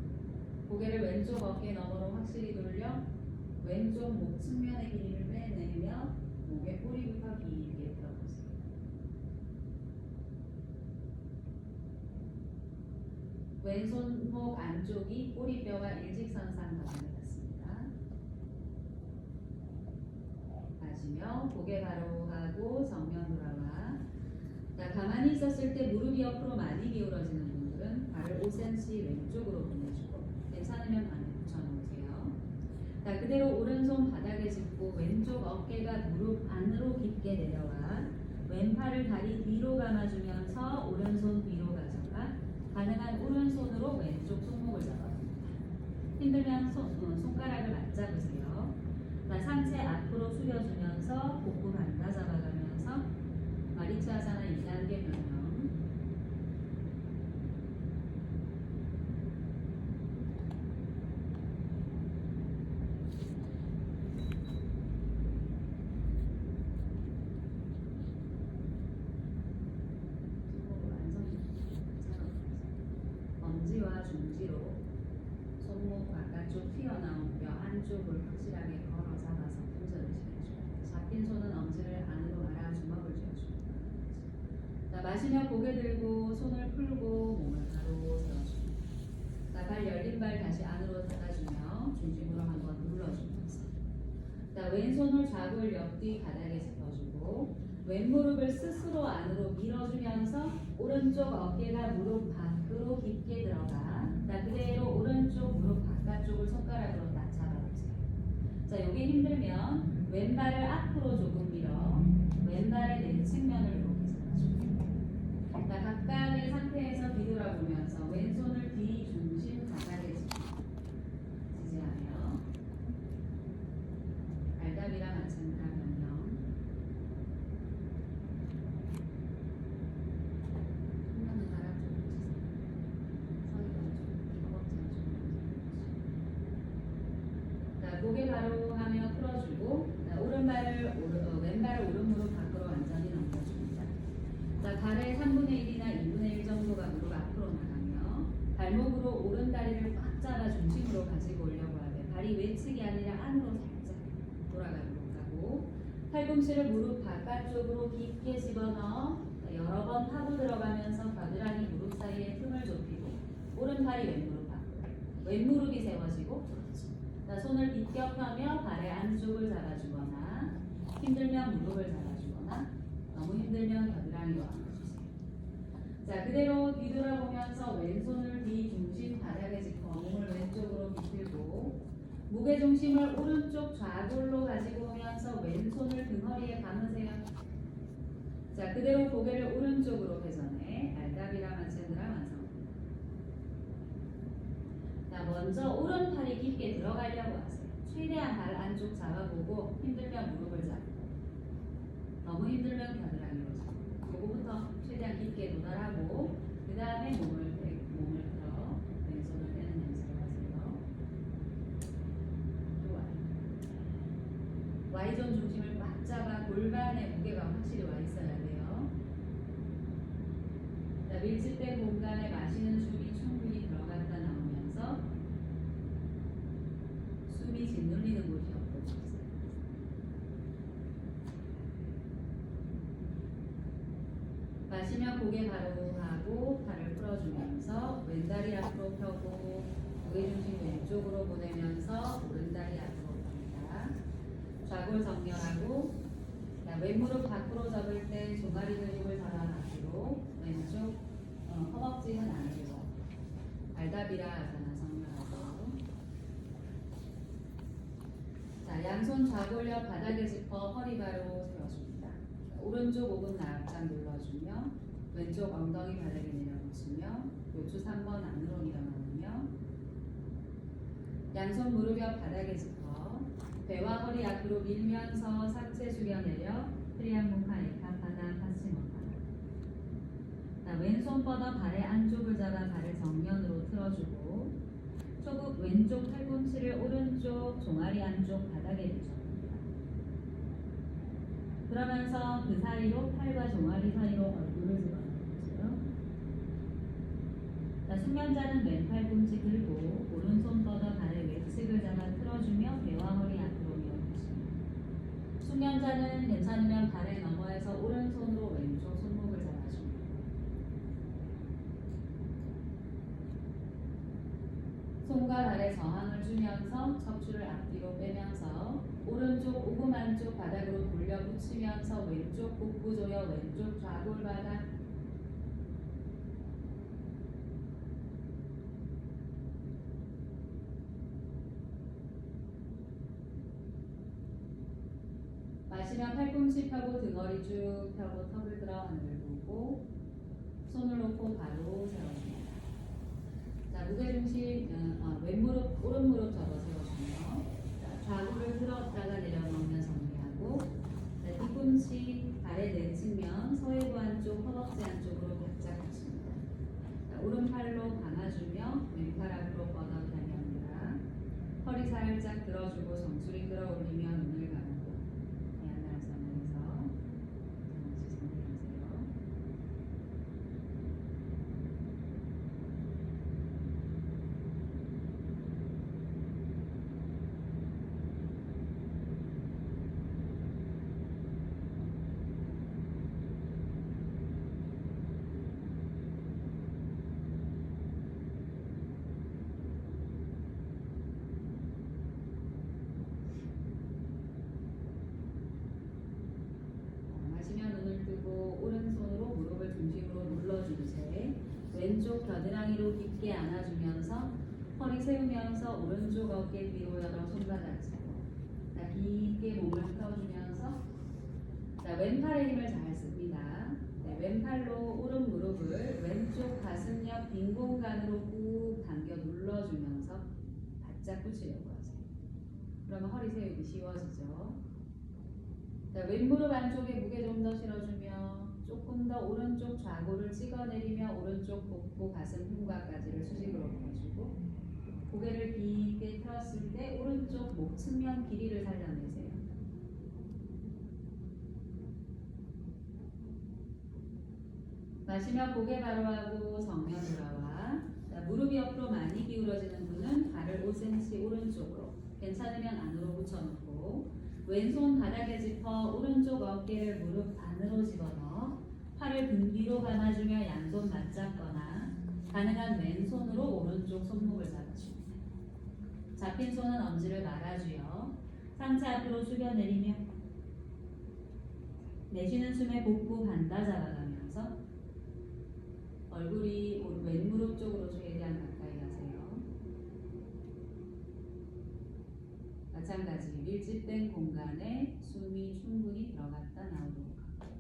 S1: 고개를 왼쪽 어깨 너머로 확실히 돌려 왼쪽 목 측면의 길이를 빼내며 목의 꼬리부터 길게 들어보세요. 왼손목 안쪽이 꼬리뼈와 일직선상 바닥에 닿습니다. 마시며 고개 바로 하고 정면 돌아와. 자, 가만히 있었을 때 무릎이 옆으로 많이 기울어지는 분들은 발을 5cm 왼쪽으로 보내주고 괜찮으면 안에 붙여놓으세요. 자, 그대로 오른손 바닥에 짚고 왼쪽 어깨가 무릎 안으로 깊게 내려와 왼팔을 다리 뒤로 감아주면서 오른손 뒤로 가져가 가능한 오른손으로 왼쪽 손목을 잡아줍니다. 힘들면 손가락을 맞잡으세요. 자, 상체 앞으로 숙여주면서 복부 반다 잡아가면서 마리츠아사나 2단계 변형. 엄지와 중지로 손목 바깥쪽 튀어나온 뼈 안쪽을 확실하게 걸어 잡아서 분전을 시켜줍니다. 잡힌 손은 엄지를 안으로 말아 주먹을 쥐어줍니다. 자, 마시며 고개 들고 손을 풀고 몸을 바로 세워줍니다. 자, 발 열린 발 다시 안으로 닫아주며 중심으로 한번 눌러주면서 자, 왼손을 좌골 옆뒤 바닥에 짚어주고 왼무릎을 스스로 안으로 밀어주면서 오른쪽 어깨가 무릎 밖으로 깊게 들어가. 자, 그대로 오른쪽 무릎 바깥쪽을 손가락으로 딱 잡아보세요. 자, 여기 힘들면 왼발을 앞으로 조금 밀어 왼발의 내 측면을 이렇게 잡아줍니다. 자, 각각의 상태에서 뒤돌아보면서 왼손을 뒤 중심 바닥에 지지하며 알답이랑 마찬가지로 변형. 한번더 나락 좀 보세요. 서희가 좀 허벅지가 좀. 자, 고개 바로 하며 풀어주고 자, 왼발을 오른 무릎 밖으로 완전히 넘겨줍니다. 자, 발의 3분의 1이나 2분의 1 정도가 무릎 앞으로 나가며 발목으로 오른 다리를 꽉 잡아 중심으로 가지고 오려고 하되 발이 외측이 아니라 안으로 살짝 돌아가도록 하고 팔꿈치를 무릎 바깥쪽으로 깊게 집어넣어 여러 번 파고 들어가면서 겨드랑이 무릎 사이에 틈을 좁히고 오른팔이 왼무릎 밖으로 왼무릎이 세워지고 그렇죠. 자, 손을 비껴펴며 발의 안쪽을 잡아주거나 힘들면 무릎을 잡아주거나 너무 힘들면 겨드랑이로 안아주세요. 자, 그대로 뒤돌아보면서 왼손을 뒤 중심 바닥에 짚어 몸을 왼쪽으로 비틀고 무게중심을 오른쪽 좌골로 가지고 오면서 왼손을 등허리에 감으세요. 자, 그대로 고개를 오른쪽으로 회전해 알다비라 마찬드라 완성합니다. 자, 먼저 오른팔이 깊게 들어가려고 하세요. 최대한 발 안쪽 잡아보고 힘들면 무릎을 잡고 너무 힘들면 겨드랑이로 잡고 요거부터 최대한 깊게 도달하고 그 다음에 몸을 들어 왼손을 빼는 연습을 하세요. Y존 중심을 꽉 잡아 골반의 무게가 확실히 와 있어야 돼요. 자, 밀집된 공간에 마시는 숨이 충분히 들어갔다 나오면서 숨이 짓눌리는 곳이 없도록 하세요. 마시며 고개 바로 하고 팔을 풀어주면서 왼다리 앞으로 펴고 무게중심 왼쪽으로 보내면서 오른다리 앞으로 펴니다. 좌골 정렬하고 왼무릎 밖으로 접을 때 종아리 근육을 잡아가지고 왼쪽 허벅지는 안으로 알다비라 아사나 정렬하고 자, 양손 좌골 옆 바닥에 짚어 허리 바로 세워줍니다. 오른쪽 오분 나압장 눌러주며 왼쪽 엉덩이 바닥에 내려놓으시며 요추 3번 안으로 밀어넣으며 양손 무릎 옆 바닥에 짚어 배와 허리 앞으로 밀면서 상체 숙여 내려 프리앙무카 에카파나 파시모카나. 자, 왼손 뻗어 발의 안쪽을 잡아 발을 정면으로 틀어주고 초급 왼쪽 팔꿈치를 오른쪽 종아리 안쪽 바닥에 붙여줍니다. 그러면서 그 사이로 팔과 종아리 사이로 얼굴을 집어넣어주세요. 자, 숙면 수면자는 왼팔꿈치 들고 오른손 뻗어 발의 외측을 잡아 틀어주며 배와 허리 앞으로 밀어붙입니다. 수면자는 괜찮으면 발의 너머에서 오른손으로 왼쪽 손목을 잡아줍니다. 손과 발에 저항을 주면서 척추를 앞뒤로 빼면서 오른쪽 오금 안쪽 바닥으로 돌려 붙이면서 왼쪽 복부 조여 왼쪽 좌골 바닥 마시면 팔꿈치 펴고 등허리 쭉 펴고 턱을 들어 하늘을 보고 손을 놓고 바로 세워줍니다. 자, 무게중심 왼무릎 오른무릎 접어 세워주며 좌골을 들었다가 내려놓으면 정리하고 뒤꿈치 발의 내측면 서해부 안쪽 허벅지 안쪽으로 바짝 붙입니다. 오른팔로 감아주며 왼팔 앞으로 뻗어 다리합니다. 허리 살짝 들어주고 정수리 끌어올리며 눈을 감고 대한나라 상황에서 잠시 정리하세요. 마시면 눈을 뜨고 오른손으로 무릎을 중심으로 눌러준 채 왼쪽 겨드랑이로 깊게 안아주면서 허리 세우면서 오른쪽 어깨 뒤로 열어 손바닥 잡고 깊게 몸을 풀어주면서 왼팔의 힘을 잘 씁니다. 왼팔로 오른 무릎을 왼쪽 가슴 옆 빈 공간으로 꾹 당겨 눌러주면서 바짝 붙이려고 하세요. 그러면 허리 세우기 쉬워지죠. 왼무릎 안쪽에 무게 좀 더 실어주며 조금 더 오른쪽 좌골을 찍어내리며 오른쪽 복부 가슴 흉곽까지를 수직으로 보여주고 고개를 깊게 펴었을 때 오른쪽 목 측면 길이를 살려내세요. 마시며 고개 바로 하고 정면 돌아와. 무릎이 옆으로 많이 기울어지는 분은 발을 5cm 오른쪽으로 괜찮으면 안으로 붙여놓고 왼손 바닥에 짚어 오른쪽 어깨를 무릎 안으로 집어넣어 팔을 등 뒤로 감아주며 양손 맞잡거나 가능한 왼손으로 오른쪽 손목을 잡아줍니다. 잡힌 손은 엄지를 말아주어 상체 앞으로 숙여 내리며 내쉬는 숨에 복부 반다 잡아가면서 얼굴이 왼무릎 쪽으로 최대한 가까이 하세요. 마찬가지 밀집된 공간에 숨이 충분히 들어갔다 나오도록 하고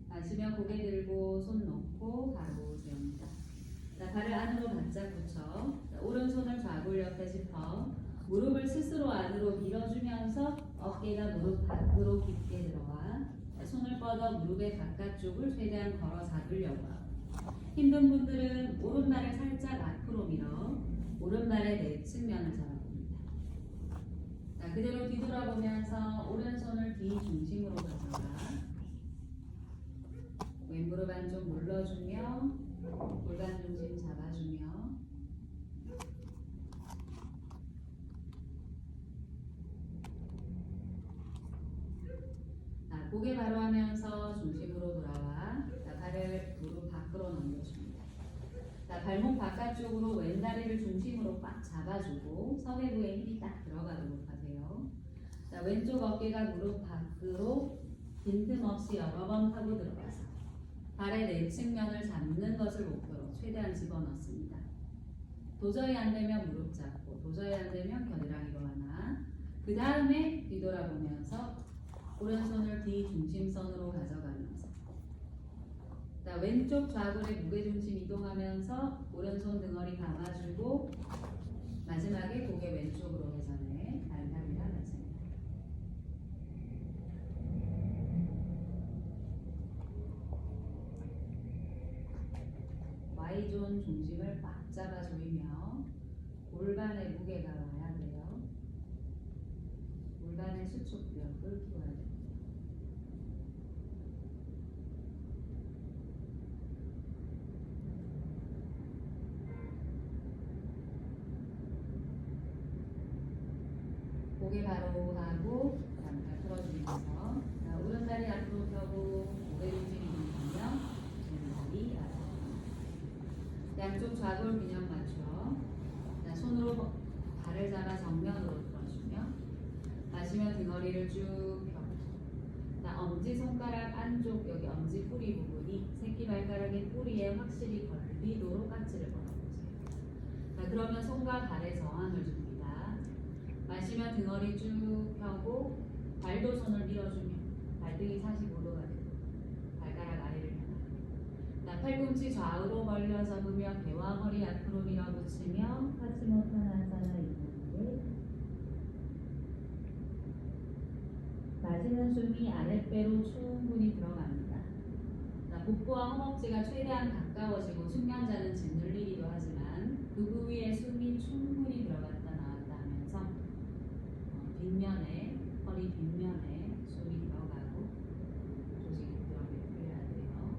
S1: 마시며 고개 들고 손 놓고 바로 세웁니다. 발을 안으로 바짝 붙여 오른손을 좌골 옆에 짚어 무릎을 스스로 안으로 밀어주면서 어깨가 무릎 밖으로 깊게 들어와 손을 뻗어 무릎의 바깥쪽을 최대한 걸어 잡으려고 하고 힘든 분들은 오른발을 살짝 앞으로 밀어 오른발의 내측면을 잡아봅니다. 그대로 뒤돌아보면서 오른손을 뒤 중심으로 가져가 왼무릎 안쪽 눌러주며 골반 중심 잡아주며 고개 바로 하면서 중심으로 돌아와 발을 무릎 밖으로 넘겨줍니다. 발목 바깥쪽으로 왼다리를 중심으로 꽉 잡아주고 서배부에 힘이 딱 들어가도록 하세요. 왼쪽 어깨가 무릎 밖으로 빈틈없이 여러 번 파고 들어가서 발의 내측면을 잡는 것을 목표로 최대한 집어넣습니다. 도저히 안 되면 무릎 잡고 도저히 안 되면 겨드랑이로 하나 그 다음에 뒤돌아보면서 오른손을 뒤 중심선으로 가져가면서 왼쪽 좌골의 무게중심 이동하면서 오른손 등허리 감아주고 마지막에 고개 왼쪽으로 회전해 발다리를 하겠습니다. 중심을 꽉 잡아 조이며 골반의 무게가 와야 돼요. 골반의 수축력을 키워야 됩니다. 고개 바로 하고 발 풀어주면서 오른다리 앞으로 펴고 고개 중심이 있으면 왼다리 앞으로 양쪽 좌골 균형 맞춰 손으로 발을 잡아 정면으로 풀어주며 마시면 등허리를 쭉 펴고 엄지손가락 안쪽 여기 엄지 뿌리 부분이 새끼발가락의 뿌리에 확실히 걸리도록 깍지를 걸어보세요. 그러면 손과 발에 저항을 줍니다. 마시면 등허리 쭉 펴고 발도 손을 밀어주면 발등이 45도가 되고 발가락 아래를 향하고 팔꿈치 좌우로 벌려 접으며 배와 허리 앞으로 밀어붙이며 파치모타나사나 있는데 마시는 숨이 아랫배로 충분히 들어갑니다. 복부와 허벅지가 최대한 가까워지고 숙련자는 짓눌리기도 하지만 그 부위에 숨이 충분히 들어갔다 나왔다 하면서 뒷면에 허리 뒷면에 숨이 들어가고 조직이 부드럽게 풀려야 돼요.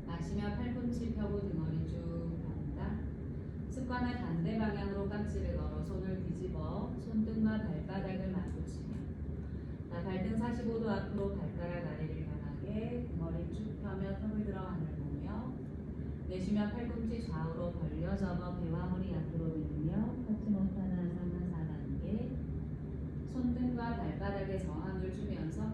S1: 마시며 팔꿈치 펴고 등허리 쭉 펴니다. 습관의 반대 방향으로 깍지를 걸어 손을 뒤집어 손등과 발바닥을 맞붙이며 발등 45도 앞으로 발가락 아래를 향하게 등허리 쭉 펴며 턱을 들어 하늘 보며 내쉬며 팔꿈치 좌우로 벌려 접어 배와 허리 앞으로 밀며 파치모타나사나 4단계 손등과 발바닥에 저항을 주면서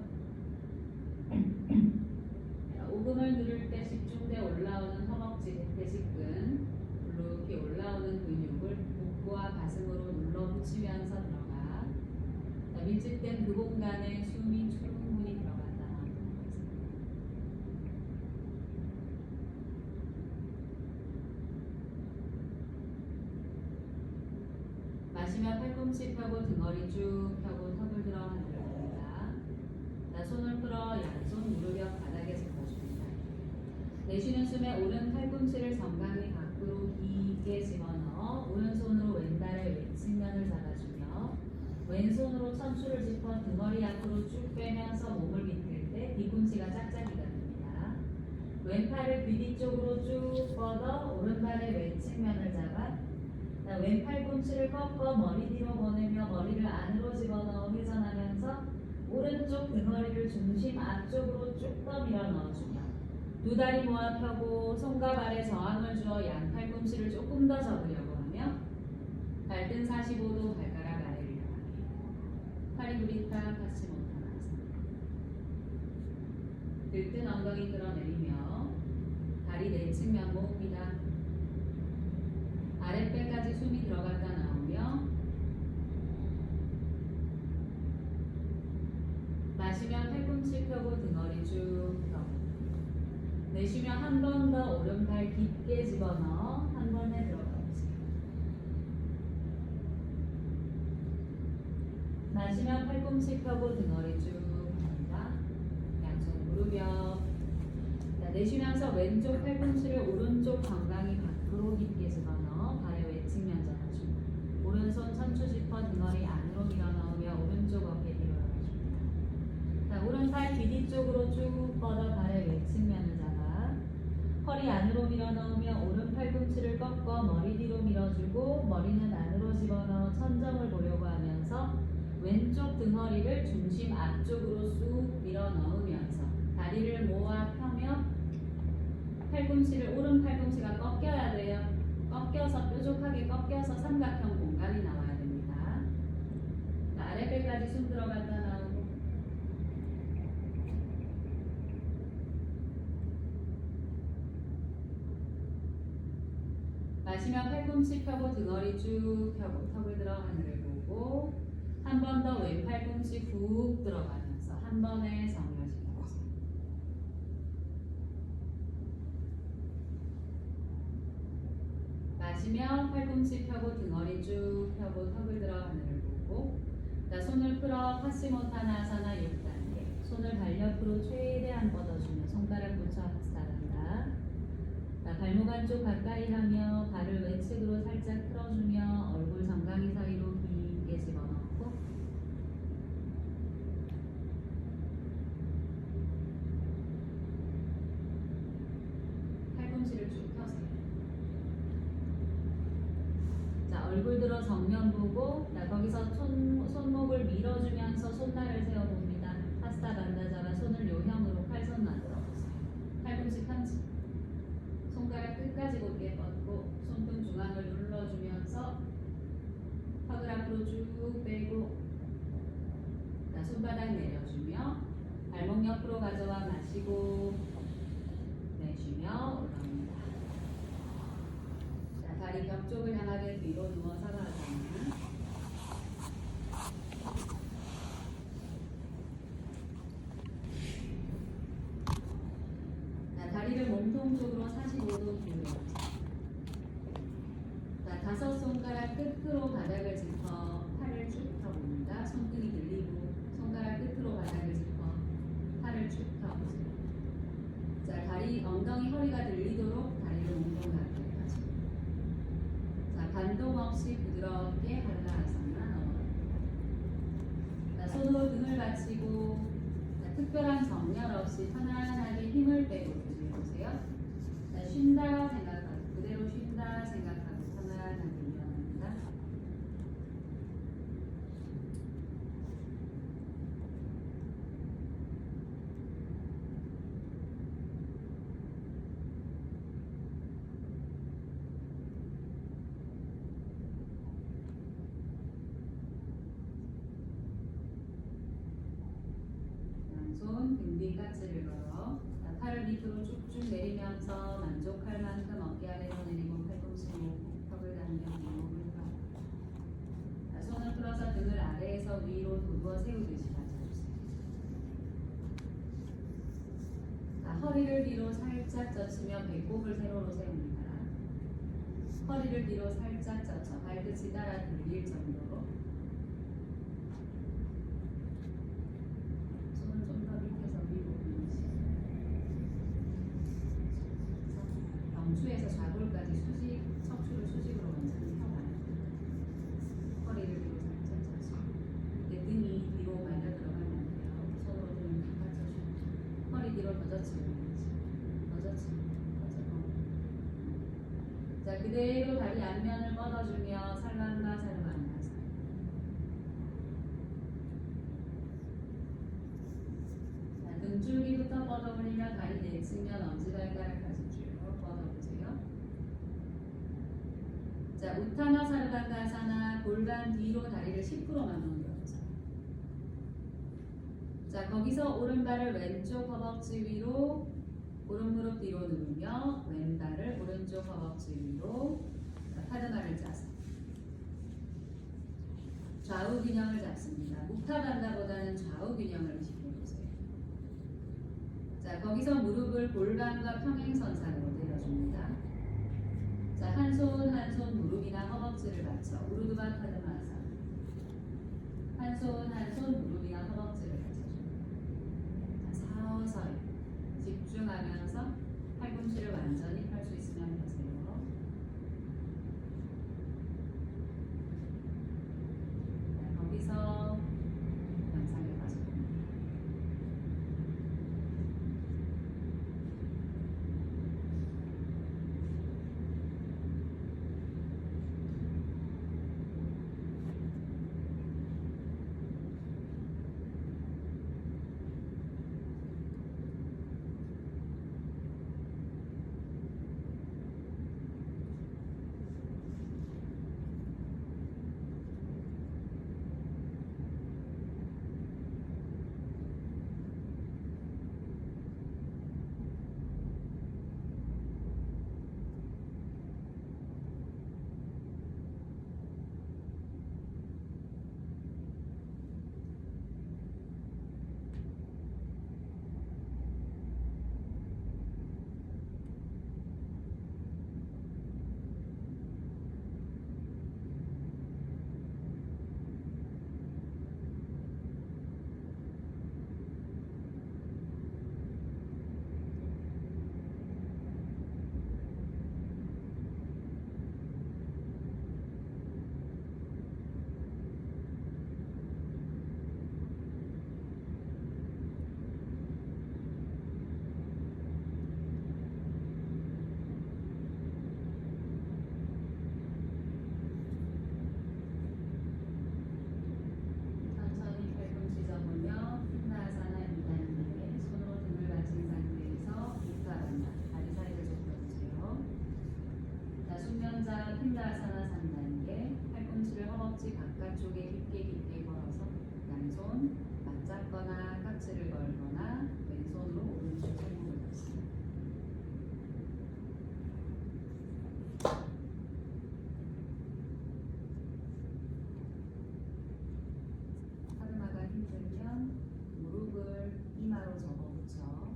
S1: 오금을 누를 때 집중돼 올라오는 허벅지 대퇴직근 이렇게 올라오는 근육을 복부와 가슴으로 눌러 붙이면서 들어가 밀집된 그 공간에 숨이 충분히 들어간다 나오는 마시며 팔꿈치 펴고 등허리 쭉 펴고 턱을 들어 하늘을 봅니다. 손을 풀어 양손 무릎옆 바닥에 접어줍니다. 내쉬는 숨에 오른 팔꿈치를 정강이 밖으로 깊게 집어넣어 오른손으로 왼발의 외측면을 잡아주며 왼손으로 척추를 짚어 등허리 앞으로 쭉 빼면서 몸을 비틀 때 뒤꿈치가 짝짝이가 됩니다. 왼팔을 귀 뒤쪽으로 쭉 뻗어 오른발의 외측면을 잡아 왼팔꿈치를 꺾어 머리 뒤로 보내며 머리를 안으로 집어넣어 회전하면서 오른쪽 등허리를 중심 앞쪽으로 쭉 더 밀어 넣어주며 두 다리 모아 펴고 손과 발에 저항을 주어 양 팔꿈치를 조금 더 접으려고 하며 발등 45도 발가락 아래를 향하게 파리브리타 파치모타나사나 들뜬 엉덩이 끌어내리며 다리 내측면 모읍니다. 아랫배까지 숨이 들어갔다 나오며 마시며 팔꿈치 펴고 등허리 쭉 펴고 내쉬며 한 번 더 오른팔 깊게 집어넣어 한 번에 들어가보세요. 마시며 팔꿈치 펴고 등허리 쭉 펴니다. 양손 무릎 옆 내쉬면서 왼쪽 팔꿈치를 오른쪽 정강이 밖으로 깊게 집어넣어 발의 외측면 잡아줍니다. 오른손 척추 짚어 등허리 안으로 밀어넣으며 오른쪽 어깨 뒤로 열어줍니다. 오른팔 귀 뒤쪽으로 쭉 뻗어 발의 외측면을 잡아 허리 안으로 밀어넣으며 오른 팔꿈치를 꺾어 머리 뒤로 밀어주고 머리는 안으로 집어넣어 천정을 보려고 하면서 왼쪽 등허리를 중심 앞쪽으로 쑥 밀어넣으면서 다리를 모아 펴며 팔꿈치를 오른 팔꿈치가 꺾여야 돼요. 꺾여서 뾰족하게 꺾여서 삼각형 공간이 나와야 됩니다. 아랫배까지 숨 들어갔다 나오고 마시며 팔꿈치 펴고 등허리 쭉 펴고 턱을 들어 하늘을 보고 내려주고 한 번 더 왼 팔꿈치 훅 들어가면서 한 번에 정렬시켜보세요. 마시면 팔꿈치 펴고 등허리 쭉 펴고 턱을 들어 하늘을 보고 자, 손을 풀어 파시모타나사나 6단계 손을 발 옆으로 최대한 뻗어주며 손가락 붙여 하스타란다. 자, 발목 안쪽 가까이 하며 발을 외측으로 살짝 틀어주며 얼굴 정강이 사이로 깊게 집어넣고 팔꿈치를 쭉 펴세요. 자, 얼굴 들어 정면 보고 자, 거기서 손목을 밀어주면서 손날을 세워봅니다. 하스타반다자가 손을 요형으로 칼손 만들어보세요. 팔꿈치 펴지 손가락 끝까지 곧게 뻗고 손등 중앙을 눌러주면서 턱을 앞으로 쭉 빼고 자, 손바닥 내려주며 발목 옆으로 가져와 마시고 내쉬며 올라옵니다. 자, 다리 벽 쪽을 향하게 뒤로 누워서 가져옵니다. 자, 다리를 몸통 쪽으로 45도 기울여주세요. 자, 다섯 손가락 끝으로 바닥을 짚어 팔을 쭉 펴봅니다. 손등이 들리고 손가락 끝으로 바닥을 짚어 팔을 쭉 펴보세요. 자, 다리 엉덩이 허리가 들리도록 다리를 몸통 가까이 하시고 자, 반동 없이 부드럽게 한라아사나 넘어갑니다. 자, 손으로 등을 받치고 자, 특별한 정렬 없이 편안하게 힘을 빼고 유지해보세요. 자, 쉰다 생각하고 그대로 쉰다 생각하고 편안하게 일어납니다. 양손 등 뒤 까치를 걸어 자, 팔을 밑으로 쭉쭉 내리면서 만족할 만큼 어깨 아래로 내리고 팔꿈치 목 턱을 당겨 뒷목을 들어 자, 손을 풀어서 등을 아래에서 위로 도구어 세우듯이 받쳐주세요. 자, 허리를 뒤로 살짝 젖히며 배꼽을 세로로 세웁니다. 허리를 뒤로 살짝 젖혀 발끝이 따라 들릴 정도로 손을 좀 더 밑에서 위로 경추에서 좌골까지 수직, 척추를 수직으로 완전히 펴봐요. 허리를 뒤로 살짝 젖히고 이때 등이 뒤로 말려 들어가면 안 돼요. 손으로 등을 탁 받쳐주고 허리 뒤로 더 젖히고 더 젖히고 자, 그대로 다리 앞면을 뻗어주며 살란바 살란바사 자, 등줄기부터 뻗어 올리며 다리 내측면 엄지발가락까지 쭉 뻗어보세요. 자, 우타나 사르반가사나 골반 뒤로 다리를 10%만 넘겨보세요. 자, 거기서 오른발을 왼쪽 허벅지 위로 오른 무릎 뒤로 누르며 왼발을 오른쪽 허벅지 위로 카드마를 짜서 좌우 균형을 잡습니다. 무타반다보다는 좌우 균형을 지켜보세요. 자, 거기서 무릎을 골반과 평행선상으로 내려줍니다. 자, 한 손 한 손 무릎이나 허벅지를 받쳐 우르두바 카드마사 한 손 한 손 무릎이나 허벅지를 받쳐줍니다. 자, 서서히 집중하면서 팔꿈치를 완전히 펼 수 있으면 펴세요. 자, 거기서 명상에 빠져봅니다. 핀다아사나 3단계. 팔꿈치를 허벅지 바깥쪽에 깊게 걸어서 양손 맞잡거나 깍지를 걸거나 왼손으로 오른쪽 팔목을 잡습니다. 카르마가 힘들면 무릎을 이마로 접어붙여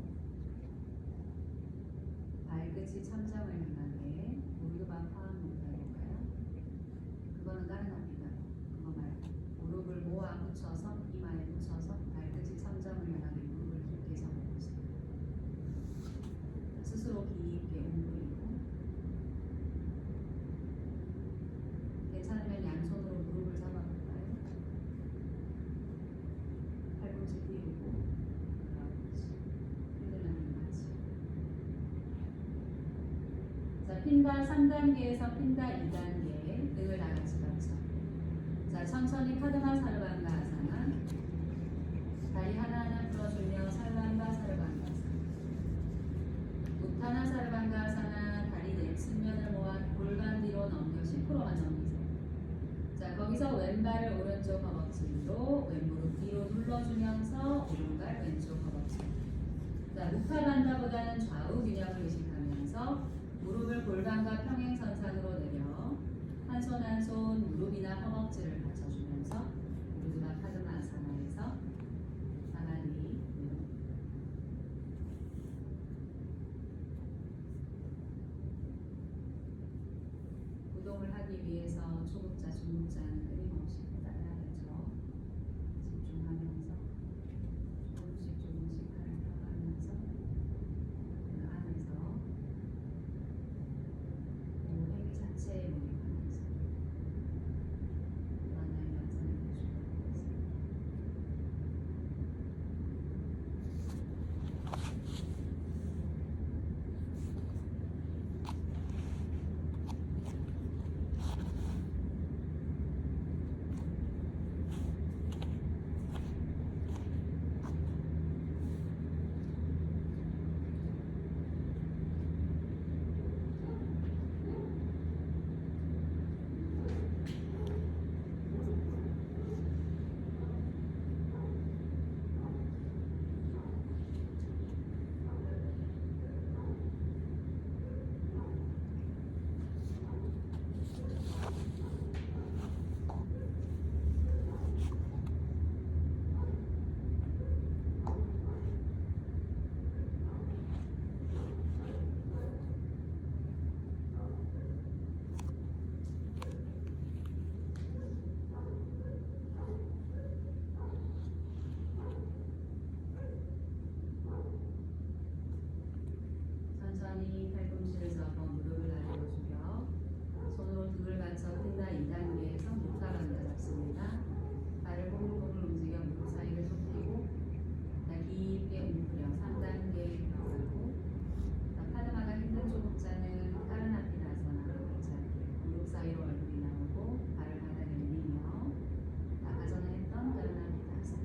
S1: 발끝이 천장을 향하게 무릎만 파한 놓고 해볼까요? 그거는 까르나피다. 그거 말고 무릎을 모아 붙여서 이마에 붙여서 발끝이 천장을 향하게 무릎을 깊게 접어보세요. 스스로 깊게 웅크리고 괜찮으면 양손으로 무릎을 잡아볼까요? 팔꿈치 띄우고 그렇지. 힘들면 같이. 자, 핀다 3단계에서 핀다 2단계 등을 다 같이 펼쳐. 자, 천천히 카드마 사르반가 아사나. 다리 하나하나 풀어주며 살반바 사르반가 아사나. 우타나 사르반가 아사나. 다리 내측면을 모아 골반 뒤로 넘겨 10%만 넘기세요. 자, 거기서 왼발을 오른쪽 허벅지로 왼무릎 뒤로 눌러주면서 오른발 왼쪽 허벅지. 자, 무타반다보다는 좌우 균형을 의식하면서 무릎을 골반과 평행선상으로 내려 한 손 한 손 무릎이나 허벅지를 받쳐주면서 우르두바 카드마 아사나에서 사마리 구동을 하기 위해서 초급자, 중급자는 끊임없이 따라야죠. 집중하면서 조금씩 팔을 펴가면서 그 안에서 행위 자체에 몰입하면서 불안한 연산을 해주고 있습니다. 천천히 팔꿈치를 접어 무릎을 아래로주며 손으로 등을 받쳐 핀다 2단계에서 무타반다 잡습니다. 발을 보글보글 움직여 무릎 사이를 좁히고 깊게 웅크려 3단계 들어가고 카드마가 힘든 초급자는 까르나피다아사나 같이 할게요. 무릎 사이로 얼굴이 나오고 발을 바닥에 내리며 아까 전에 했던 까르나피다아사나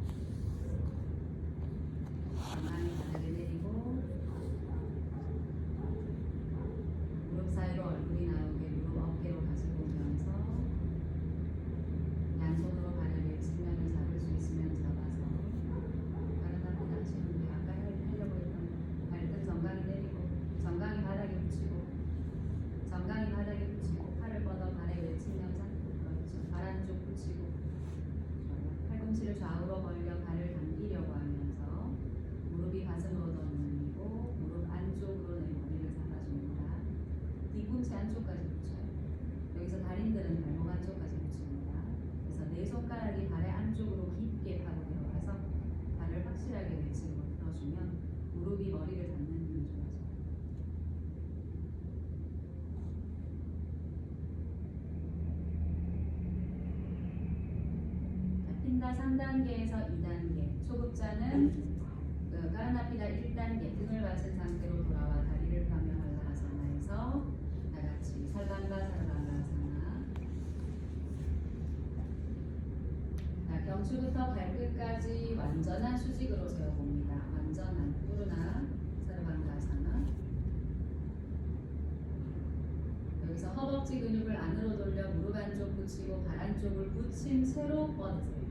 S1: 가만히 바닥에 내리고 무릎 사이로 얼굴이 나오게 무릎 어깨로 가지고 오면서 양손으로 발을 측면을 잡을 수 있으면 잡아서 가르나피다 하시는데 아까 하려고 했던 발등 정강이 내리고 정강이 바닥에 붙이고 정강이 바닥에 붙이고 팔을 뻗어 발의 외측면 잡고 그렇죠. 발 안쪽 붙이고 좋아요. 팔꿈치를 좌우로 벌려 발을 당기려고 하면서 무릎이 가슴으로 더 눌리고 무릎 안쪽으로 내 머리를 잡아줍니다. 뒤꿈치 안쪽까지 붙여요. 여기서 달인들은 발목 안쪽까지 붙입니다. 그래서 네 손가락이 발의 안쪽으로 깊게 파고 들어가서 발을 확실하게 외측으로 풀어주면 무릎이 머리를 닿는 힘이 좋아져요. 자, 핀다 3단계에서 2단계. 초급자는 까르나피다 1단계 등을 받친 상태로 돌아와 다리를 펴며 할라아사나에서 다같이 살반바 사르반가아사나. 자, 경추부터 발끝까지 완전한 수직으로 세워봅니다. 완전한 우르나 사르반가아사나. 여기서 허벅지 허벅지 근육을 안으로 돌려 무릎 안쪽 붙이고 발 안쪽을 붙인 채로 뻗으세요.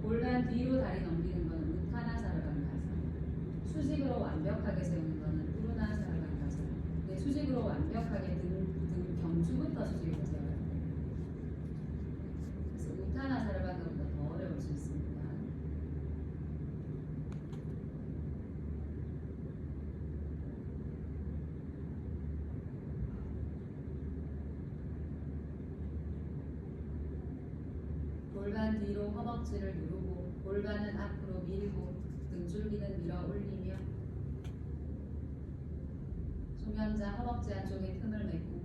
S1: 골반 뒤로 다리 넘기는 것은 우타나사라바는 가사. 수직으로 완벽하게 세우는 것은 우르나사라바는 가사. 근데 수직으로 완벽하게 등 경추부터 수직으로 세워야 돼요. 그래서 우타나사라바는 것보다 더 어려울 수 있습니다. 골반 뒤로 허벅지를 누르고 골반은 앞으로 밀고 등줄기는 밀어 올리며 수면자 허벅지 안쪽에 틈을 맺고